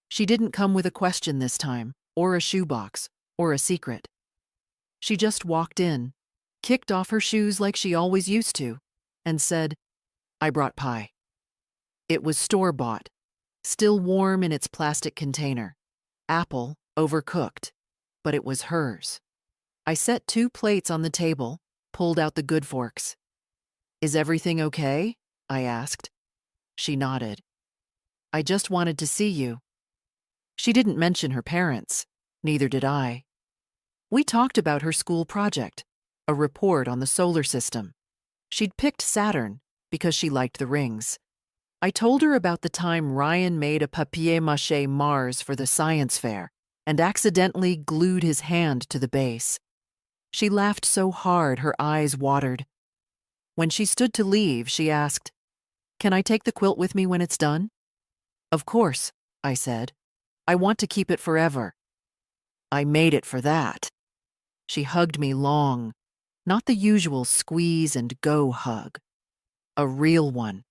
She didn't come with a question this time, or a shoebox, or a secret. She just walked in, kicked off her shoes like she always used to, and said, "I brought pie." It was store-bought, still warm in its plastic container. Apple, overcooked, but it was hers. I set 2 plates on the table, pulled out the good forks. "Is everything okay?" I asked. She nodded. "I just wanted to see you." She didn't mention her parents. Neither did I. We talked about her school project, a report on the solar system. She'd picked Saturn because she liked the rings. I told her about the time Ryan made a papier-mâché Mars for the science fair and accidentally glued his hand to the base. She laughed so hard her eyes watered. When she stood to leave, she asked, "Can I take the quilt with me when it's done?" "Of course," I said. "I want to keep it forever." "I made it for that." She hugged me long, not the usual squeeze and go hug. A real one.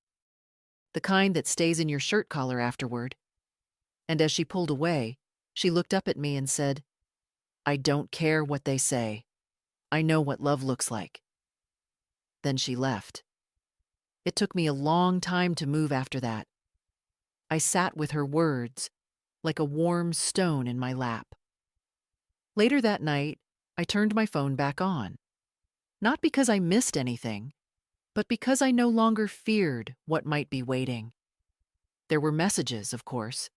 The kind that stays in your shirt collar afterward. And as she pulled away, she looked up at me and said, "I don't care what they say. I know what love looks like." Then she left. It took me a long time to move after that. I sat with her words, like a warm stone in my lap. Later that night, I turned my phone back on. Not because I missed anything, but because I no longer feared what might be waiting. There were messages, of course.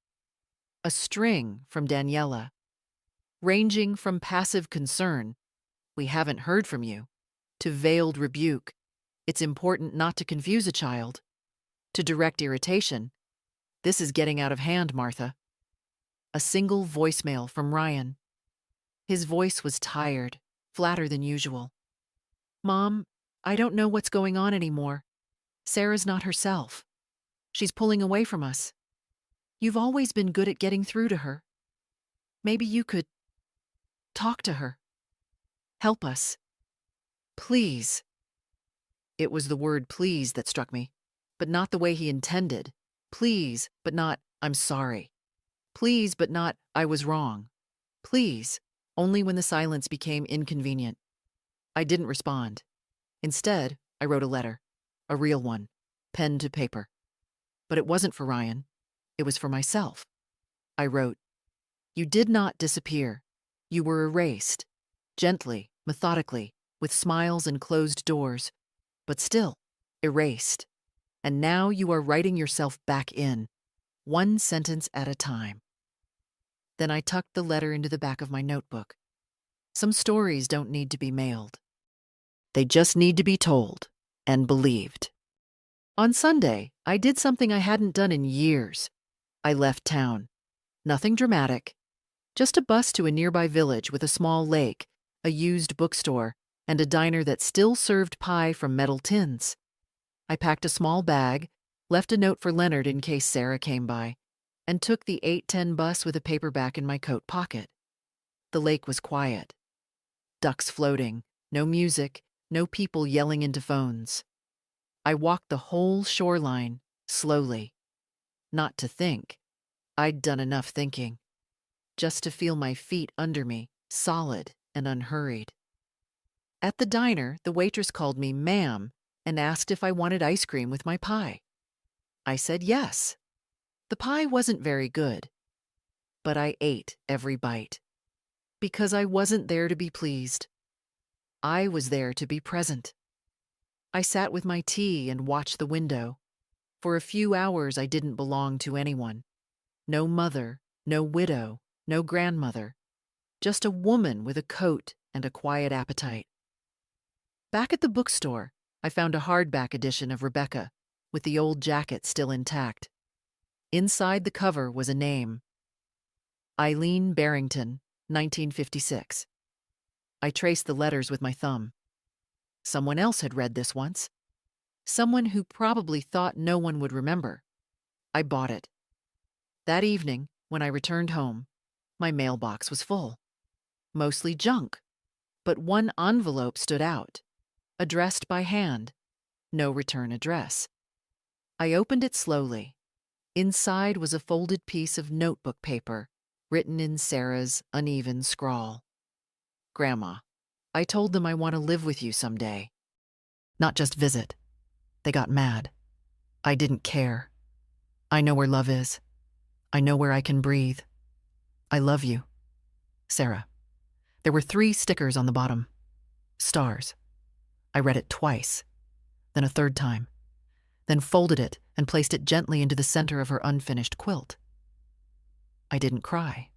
A string from Daniela, ranging from passive concern, "We haven't heard from you," to veiled rebuke, "It's important not to confuse a child," to direct irritation, "This is getting out of hand, Martha." A single voicemail from Ryan. His voice was tired, flatter than usual. "Mom, I don't know what's going on anymore. Sarah's not herself. She's pulling away from us. You've always been good at getting through to her. Maybe you could talk to her. Help us. Please." It was the word please that struck me, but not the way he intended. Please, but not "I'm sorry." Please, but not "I was wrong." Please, only when the silence became inconvenient. I didn't respond. Instead, I wrote a letter, a real one, pen to paper. But it wasn't for Ryan. It was for myself. I wrote, "You did not disappear. You were erased. Gently, methodically, with smiles and closed doors. But still, erased. And now you are writing yourself back in, one sentence at a time." Then I tucked the letter into the back of my notebook. Some stories don't need to be mailed. They just need to be told and believed. On Sunday, I did something I hadn't done in years. I left town. Nothing dramatic. Just a bus to a nearby village with a small lake, a used bookstore, and a diner that still served pie from metal tins. I packed a small bag, left a note for Leonard in case Sarah came by, and took the 8:10 bus with a paperback in my coat pocket. The lake was quiet. Ducks floating, no music, no people yelling into phones. I walked the whole shoreline, slowly. Not to think. I'd done enough thinking. Just to feel my feet under me, solid and unhurried. At the diner, the waitress called me ma'am and asked if I wanted ice cream with my pie. I said yes. The pie wasn't very good, but I ate every bite. Because I wasn't there to be pleased. I was there to be present. I sat with my tea and watched the window. For a few hours I didn't belong to anyone. No mother, no widow, no grandmother. Just a woman with a coat and a quiet appetite. Back at the bookstore, I found a hardback edition of Rebecca, with the old jacket still intact. Inside the cover was a name. Eileen Barrington, 1956. I traced the letters with my thumb. Someone else had read this once. Someone who probably thought no one would remember. I bought it. That evening, when I returned home, my mailbox was full. Mostly junk, but one envelope stood out, addressed by hand, no return address. I opened it slowly. Inside was a folded piece of notebook paper, written in Sarah's uneven scrawl. Grandma, I told them I want to live with you someday. Not just visit. They got mad. I didn't care. I know where love is. I know where I can breathe. I love you. Sarah. There were 3 stickers on the bottom. Stars. I read it twice, then a third time, then folded it and placed it gently into the center of her unfinished quilt. I didn't cry.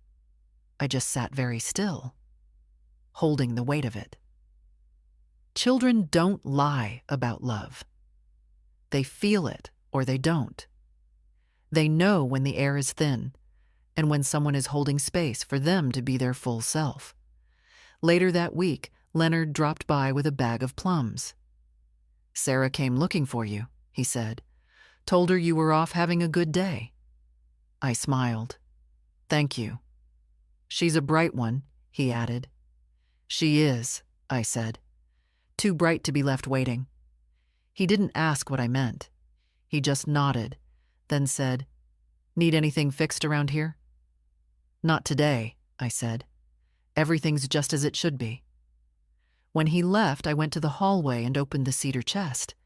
I just sat very still, holding the weight of it. Children don't lie about love. They feel it or they don't. They know when the air is thin and when someone is holding space for them to be their full self. Later that week, Leonard dropped by with a bag of plums. Sarah came looking for you, he said. Told her you were off having a good day. I smiled. Thank you. She's a bright one, he added. She is, I said. Too bright to be left waiting. He didn't ask what I meant. He just nodded, then said, Need anything fixed around here? Not today, I said. Everything's just as it should be. When he left, I went to the hallway and opened the cedar chest.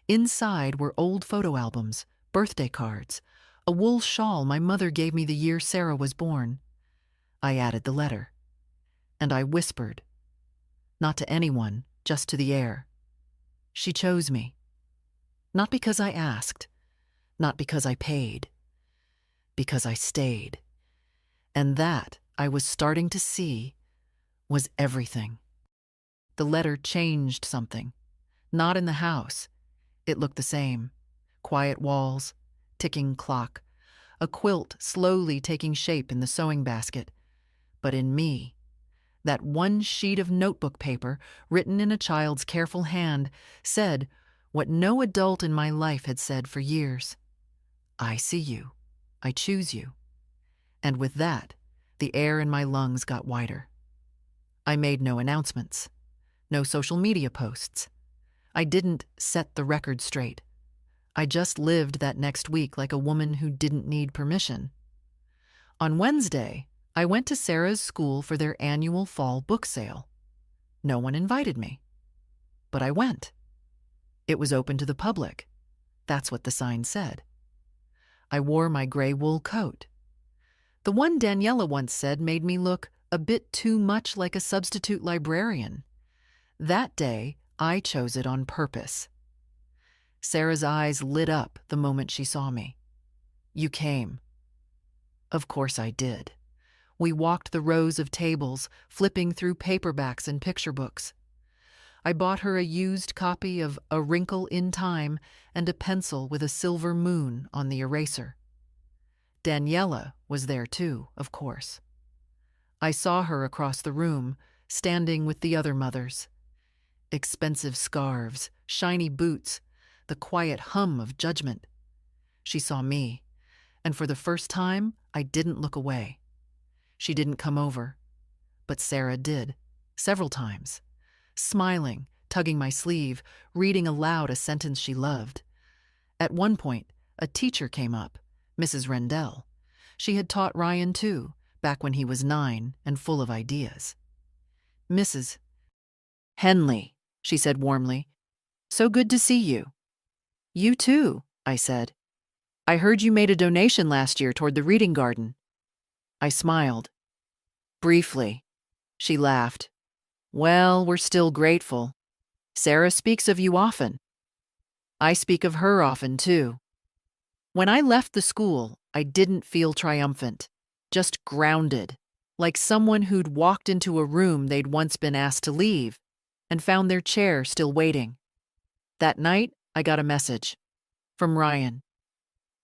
Inside were old photo albums, birthday cards, a wool shawl my mother gave me the year Sarah was born. I added the letter. And I whispered. Not to anyone, just to the air. She chose me. Not because I asked, not because I paid, because I stayed. And that, I was starting to see, was everything. The letter changed something. Not in the house. It looked the same. Quiet walls, ticking clock, a quilt slowly taking shape in the sewing basket. But in me, that one sheet of notebook paper, written in a child's careful hand, said what no adult in my life had said for years. I see you. I choose you. And with that, the air in my lungs got wider. I made no announcements, no social media posts. I didn't set the record straight. I just lived that next week like a woman who didn't need permission. On Wednesday, I went to Sarah's school for their annual fall book sale. No one invited me, but I went. It was open to the public. That's what the sign said. I wore my gray wool coat. The one Daniela once said made me look a bit too much like a substitute librarian. That day, I chose it on purpose. Sarah's eyes lit up the moment she saw me. You came. Of course I did. We walked the rows of tables, flipping through paperbacks and picture books. I bought her a used copy of A Wrinkle in Time and a pencil with a silver moon on the eraser. Daniela was there too, of course. I saw her across the room, standing with the other mothers. Expensive scarves, shiny boots, the quiet hum of judgment. She saw me, and for the first time, I didn't look away. She didn't come over, but Sarah did, several times, smiling, tugging my sleeve, reading aloud a sentence she loved. At one point, a teacher came up, Mrs. Rendell. She had taught Ryan too, back when he was 9 and full of ideas. "Mrs. Henley," she said warmly, "so good to see you." "You too," I said. "I heard you made a donation last year toward the reading garden." I smiled. Briefly. She laughed. "Well, we're still grateful. Sarah speaks of you often. I speak of her often, too." When I left the school, I didn't feel triumphant, just grounded, like someone who'd walked into a room they'd once been asked to leave and found their chair still waiting. That night, I got a message from Ryan.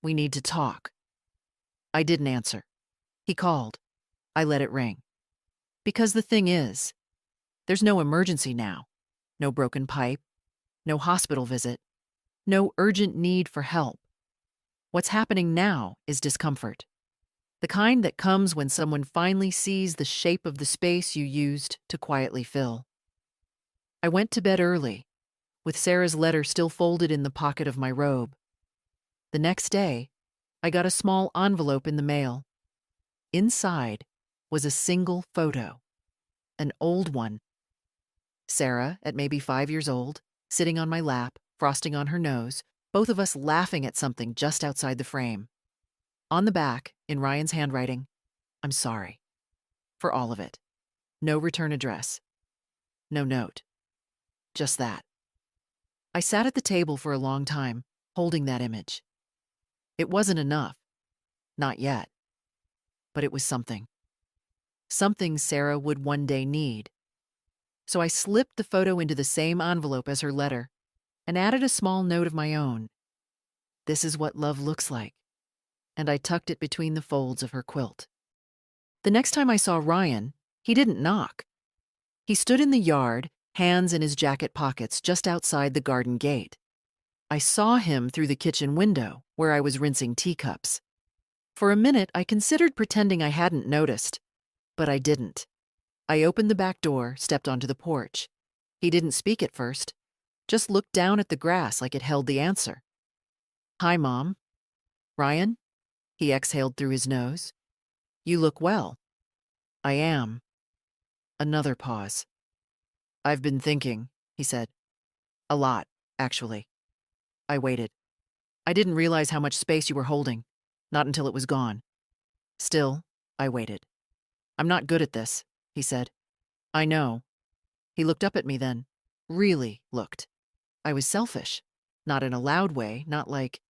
"We need to talk." I didn't answer. He called. I let it ring. Because the thing is, there's no emergency now, no broken pipe, no hospital visit, no urgent need for help. What's happening now is discomfort. The kind that comes when someone finally sees the shape of the space you used to quietly fill. I went to bed early, with Sarah's letter still folded in the pocket of my robe. The next day, I got a small envelope in the mail. Inside was a single photo, an old one. Sarah, at maybe 5 years old, sitting on my lap, frosting on her nose, both of us laughing at something just outside the frame. On the back, in Ryan's handwriting, "I'm sorry. For all of it. No return address. No note. Just that." I sat at the table for a long time, holding that image. It wasn't enough. Not yet. But it was something. Something Sarah would one day need. So I slipped the photo into the same envelope as her letter and added a small note of my own. "This is what love looks like." And I tucked it between the folds of her quilt. The next time I saw Ryan, he didn't knock. He stood in the yard, hands in his jacket pockets just outside the garden gate. I saw him through the kitchen window, where I was rinsing teacups. For a minute, I considered pretending I hadn't noticed, but I didn't. I opened the back door, stepped onto the porch. He didn't speak at first, just looked down at the grass like it held the answer. "Hi, Mom." "Ryan?" He exhaled through his nose. "You look well." "I am." Another pause. "I've been thinking," he said. "A lot, actually." I waited. I didn't realize how much space you were holding, not until it was gone. Still, I waited. "I'm not good at this," he said. "I know." He looked up at me then. Really looked. I was selfish. Not in a loud way, not like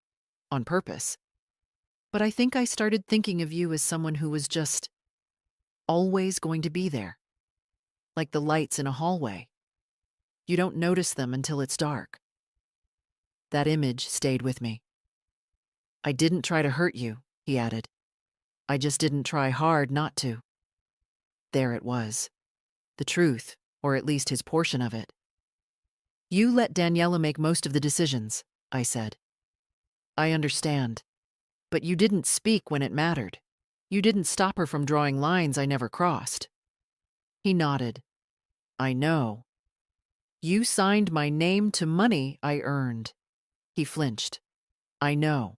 on purpose. But I think I started thinking of you as someone who was just always going to be there. Like the lights in a hallway. You don't notice them until it's dark. That image stayed with me. "I didn't try to hurt you," he added. "I just didn't try hard not to." There it was. The truth, or at least his portion of it. "You let Daniela make most of the decisions," I said. "I understand. But you didn't speak when it mattered. You didn't stop her from drawing lines I never crossed." He nodded. "I know. You signed my name to money I earned." He flinched. "I know.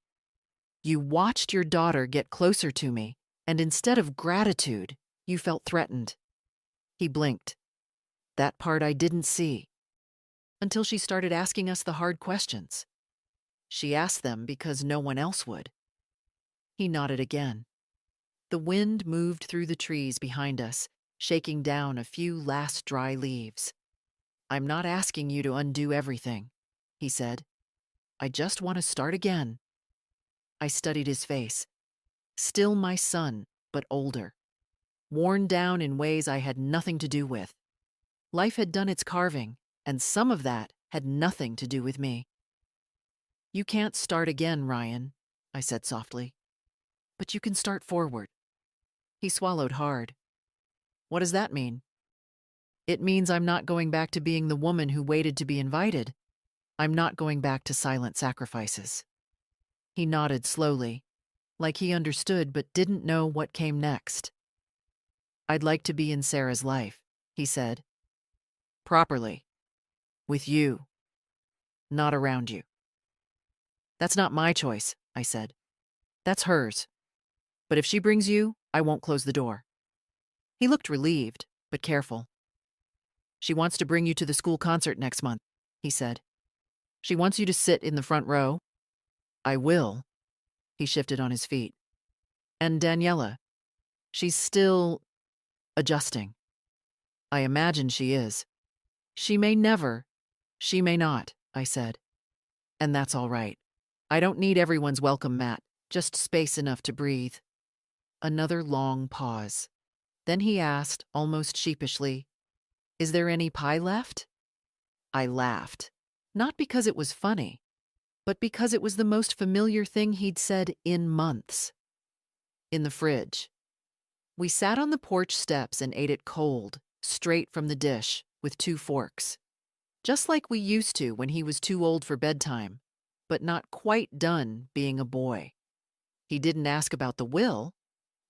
You watched your daughter get closer to me, and instead of gratitude, you felt threatened." He blinked. "That part I didn't see. Until she started asking us the hard questions. She asked them because no one else would." He nodded again. The wind moved through the trees behind us, shaking down a few last dry leaves. "I'm not asking you to undo everything," he said. "I just want to start again." I studied his face. Still my son, but older. Worn down in ways I had nothing to do with. Life had done its carving, and some of that had nothing to do with me. "You can't start again, Ryan," I said softly. "But you can start forward." He swallowed hard. "What does that mean?" It means I'm not going back to being the woman who waited to be invited. I'm not going back to silent sacrifices. He nodded slowly, like he understood but didn't know what came next. I'd like to be in Sarah's life, he said. Properly. With you. Not around you. That's not my choice, I said. That's hers. But if she brings you, I won't close the door. He looked relieved, but careful. She wants to bring you to the school concert next month, he said. She wants you to sit in the front row. I will. He shifted on his feet. And Daniela, she's still adjusting. I imagine she is. She may never, she may not, I said. And that's all right. I don't need everyone's welcome mat, just space enough to breathe. Another long pause. Then he asked, almost sheepishly, Is there any pie left? I laughed, not because it was funny, but because it was the most familiar thing he'd said in months. In the fridge. We sat on the porch steps and ate it cold, straight from the dish, with 2 forks. Just like we used to when he was too old for bedtime, but not quite done being a boy. He didn't ask about the will.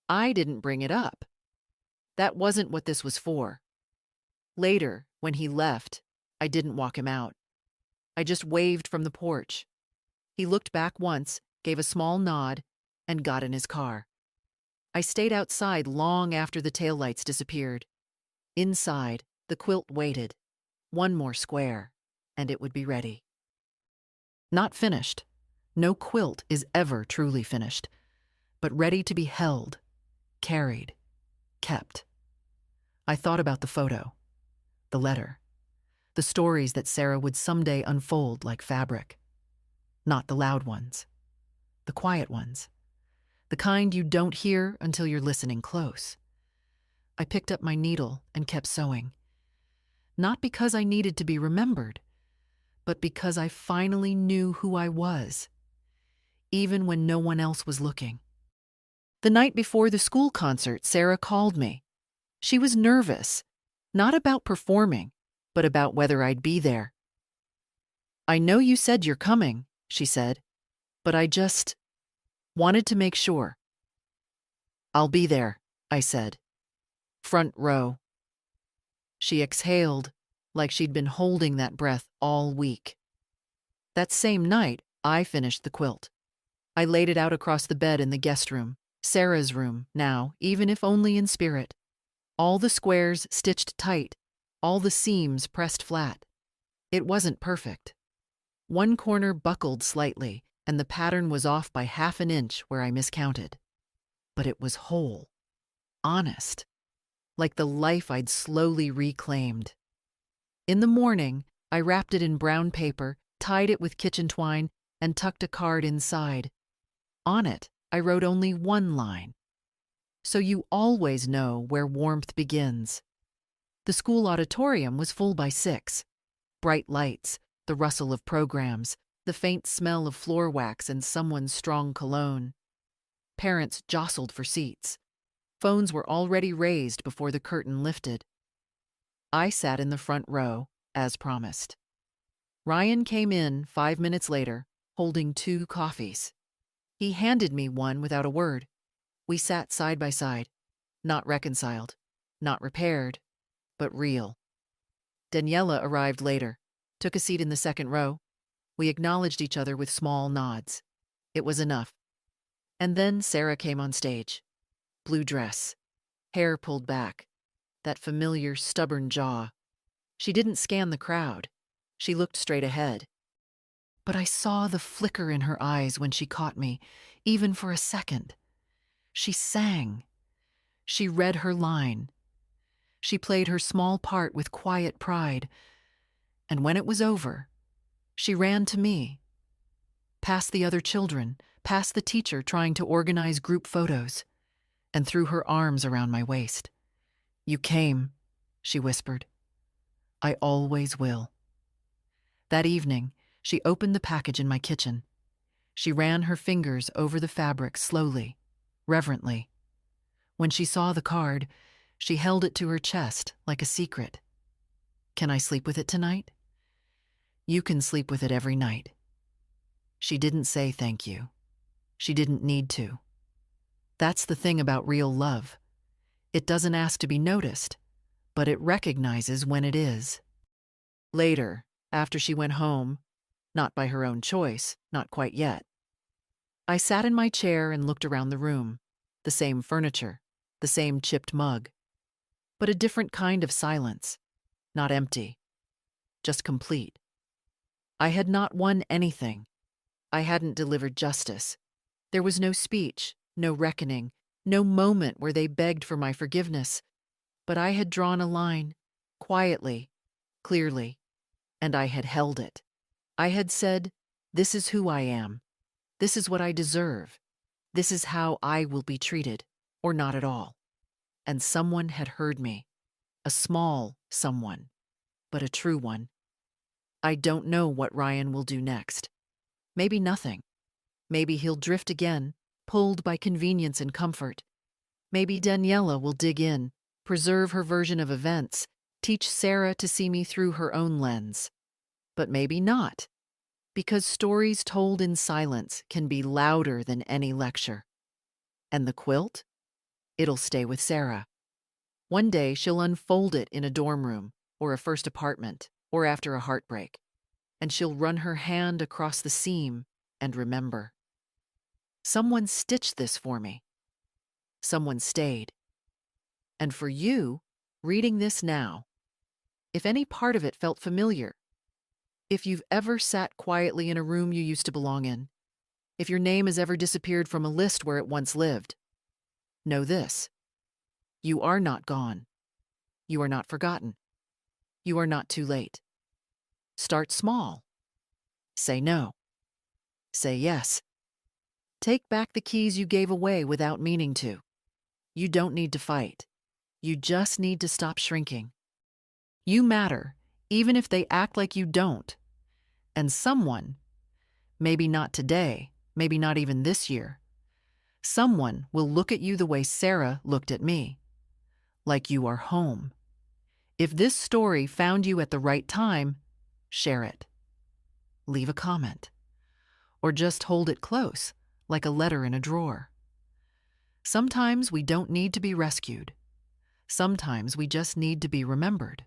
I didn't bring it up. That wasn't what this was for. Later, when he left, I didn't walk him out. I just waved from the porch. He looked back once, gave a small nod, and got in his car. I stayed outside long after the taillights disappeared. Inside, the quilt waited. One more square, and it would be ready. Not finished. No quilt is ever truly finished, but ready to be held, carried, kept. I thought about the photo, the letter, the stories that Sarah would someday unfold like fabric. Not the loud ones, the quiet ones, the kind you don't hear until you're listening close. I picked up my needle and kept sewing. Not because I needed to be remembered, but because I finally knew who I was, even when no one else was looking. The night before the school concert, Sarah called me. She was nervous, not about performing, but about whether I'd be there. I know you said you're coming, she said, but I just wanted to make sure. I'll be there, I said. Front row. She exhaled, like she'd been holding that breath all week. That same night, I finished the quilt. I laid it out across the bed in the guest room, Sarah's room now, even if only in spirit. All the squares stitched tight, all the seams pressed flat. It wasn't perfect. One corner buckled slightly, and the pattern was off by 1/2 an inch where I miscounted. But it was whole, honest, like the life I'd slowly reclaimed. In the morning, I wrapped it in brown paper, tied it with kitchen twine, and tucked a card inside. On it, I wrote only one line. So you always know where warmth begins. The school auditorium was full by 6. Bright lights, the rustle of programs, the faint smell of floor wax and someone's strong cologne. Parents jostled for seats. Phones were already raised before the curtain lifted. I sat in the front row, as promised. Ryan came in 5 minutes later, holding 2 coffees. He handed me one without a word. We sat side by side, not reconciled, not repaired, but real. Daniela arrived later, took a seat in the second row. We acknowledged each other with small nods. It was enough. And then Sarah came on stage. Blue dress, hair pulled back, that familiar stubborn jaw. She didn't scan the crowd. She looked straight ahead. But I saw the flicker in her eyes when she caught me, even for a second. She sang. She read her line. She played her small part with quiet pride. And when it was over, she ran to me, past the other children, past the teacher trying to organize group photos, and threw her arms around my waist. You came, she whispered. I always will. That evening, she opened the package in my kitchen. She ran her fingers over the fabric slowly, reverently. When she saw the card, she held it to her chest like a secret. Can I sleep with it tonight? You can sleep with it every night. She didn't say thank you. She didn't need to. That's the thing about real love. It doesn't ask to be noticed, but it recognizes when it is. Later, after she went home, not by her own choice, not quite yet, I sat in my chair and looked around the room. The same furniture, the same chipped mug, but a different kind of silence. Not empty, just complete. I had not won anything. I hadn't delivered justice. There was no speech, no reckoning, no moment where they begged for my forgiveness. But I had drawn a line, quietly, clearly, and I had held it. I had said, this is who I am. This is what I deserve. This is how I will be treated, or not at all. And someone had heard me. A small someone, but a true one. I don't know what Ryan will do next. Maybe nothing. Maybe he'll drift again, pulled by convenience and comfort. Maybe Daniela will dig in, preserve her version of events, teach Sarah to see me through her own lens. But maybe not, because stories told in silence can be louder than any lecture. And the quilt? It'll stay with Sarah. One day she'll unfold it in a dorm room, or a first apartment, or after a heartbreak, and she'll run her hand across the seam and remember. Someone stitched this for me. Someone stayed. And for you, reading this now, if any part of it felt familiar, if you've ever sat quietly in a room you used to belong in, if your name has ever disappeared from a list where it once lived, know this: you are not gone. You are not forgotten. You are not too late. Start small. Say no. Say yes. Take back the keys you gave away without meaning to. You don't need to fight. You just need to stop shrinking. You matter, even if they act like you don't. And someone, maybe not today, maybe not even this year, someone will look at you the way Sarah looked at me, like you are home. If this story found you at the right time, share it. Leave a comment. Or just hold it close, like a letter in a drawer. Sometimes we don't need to be rescued. Sometimes we just need to be remembered.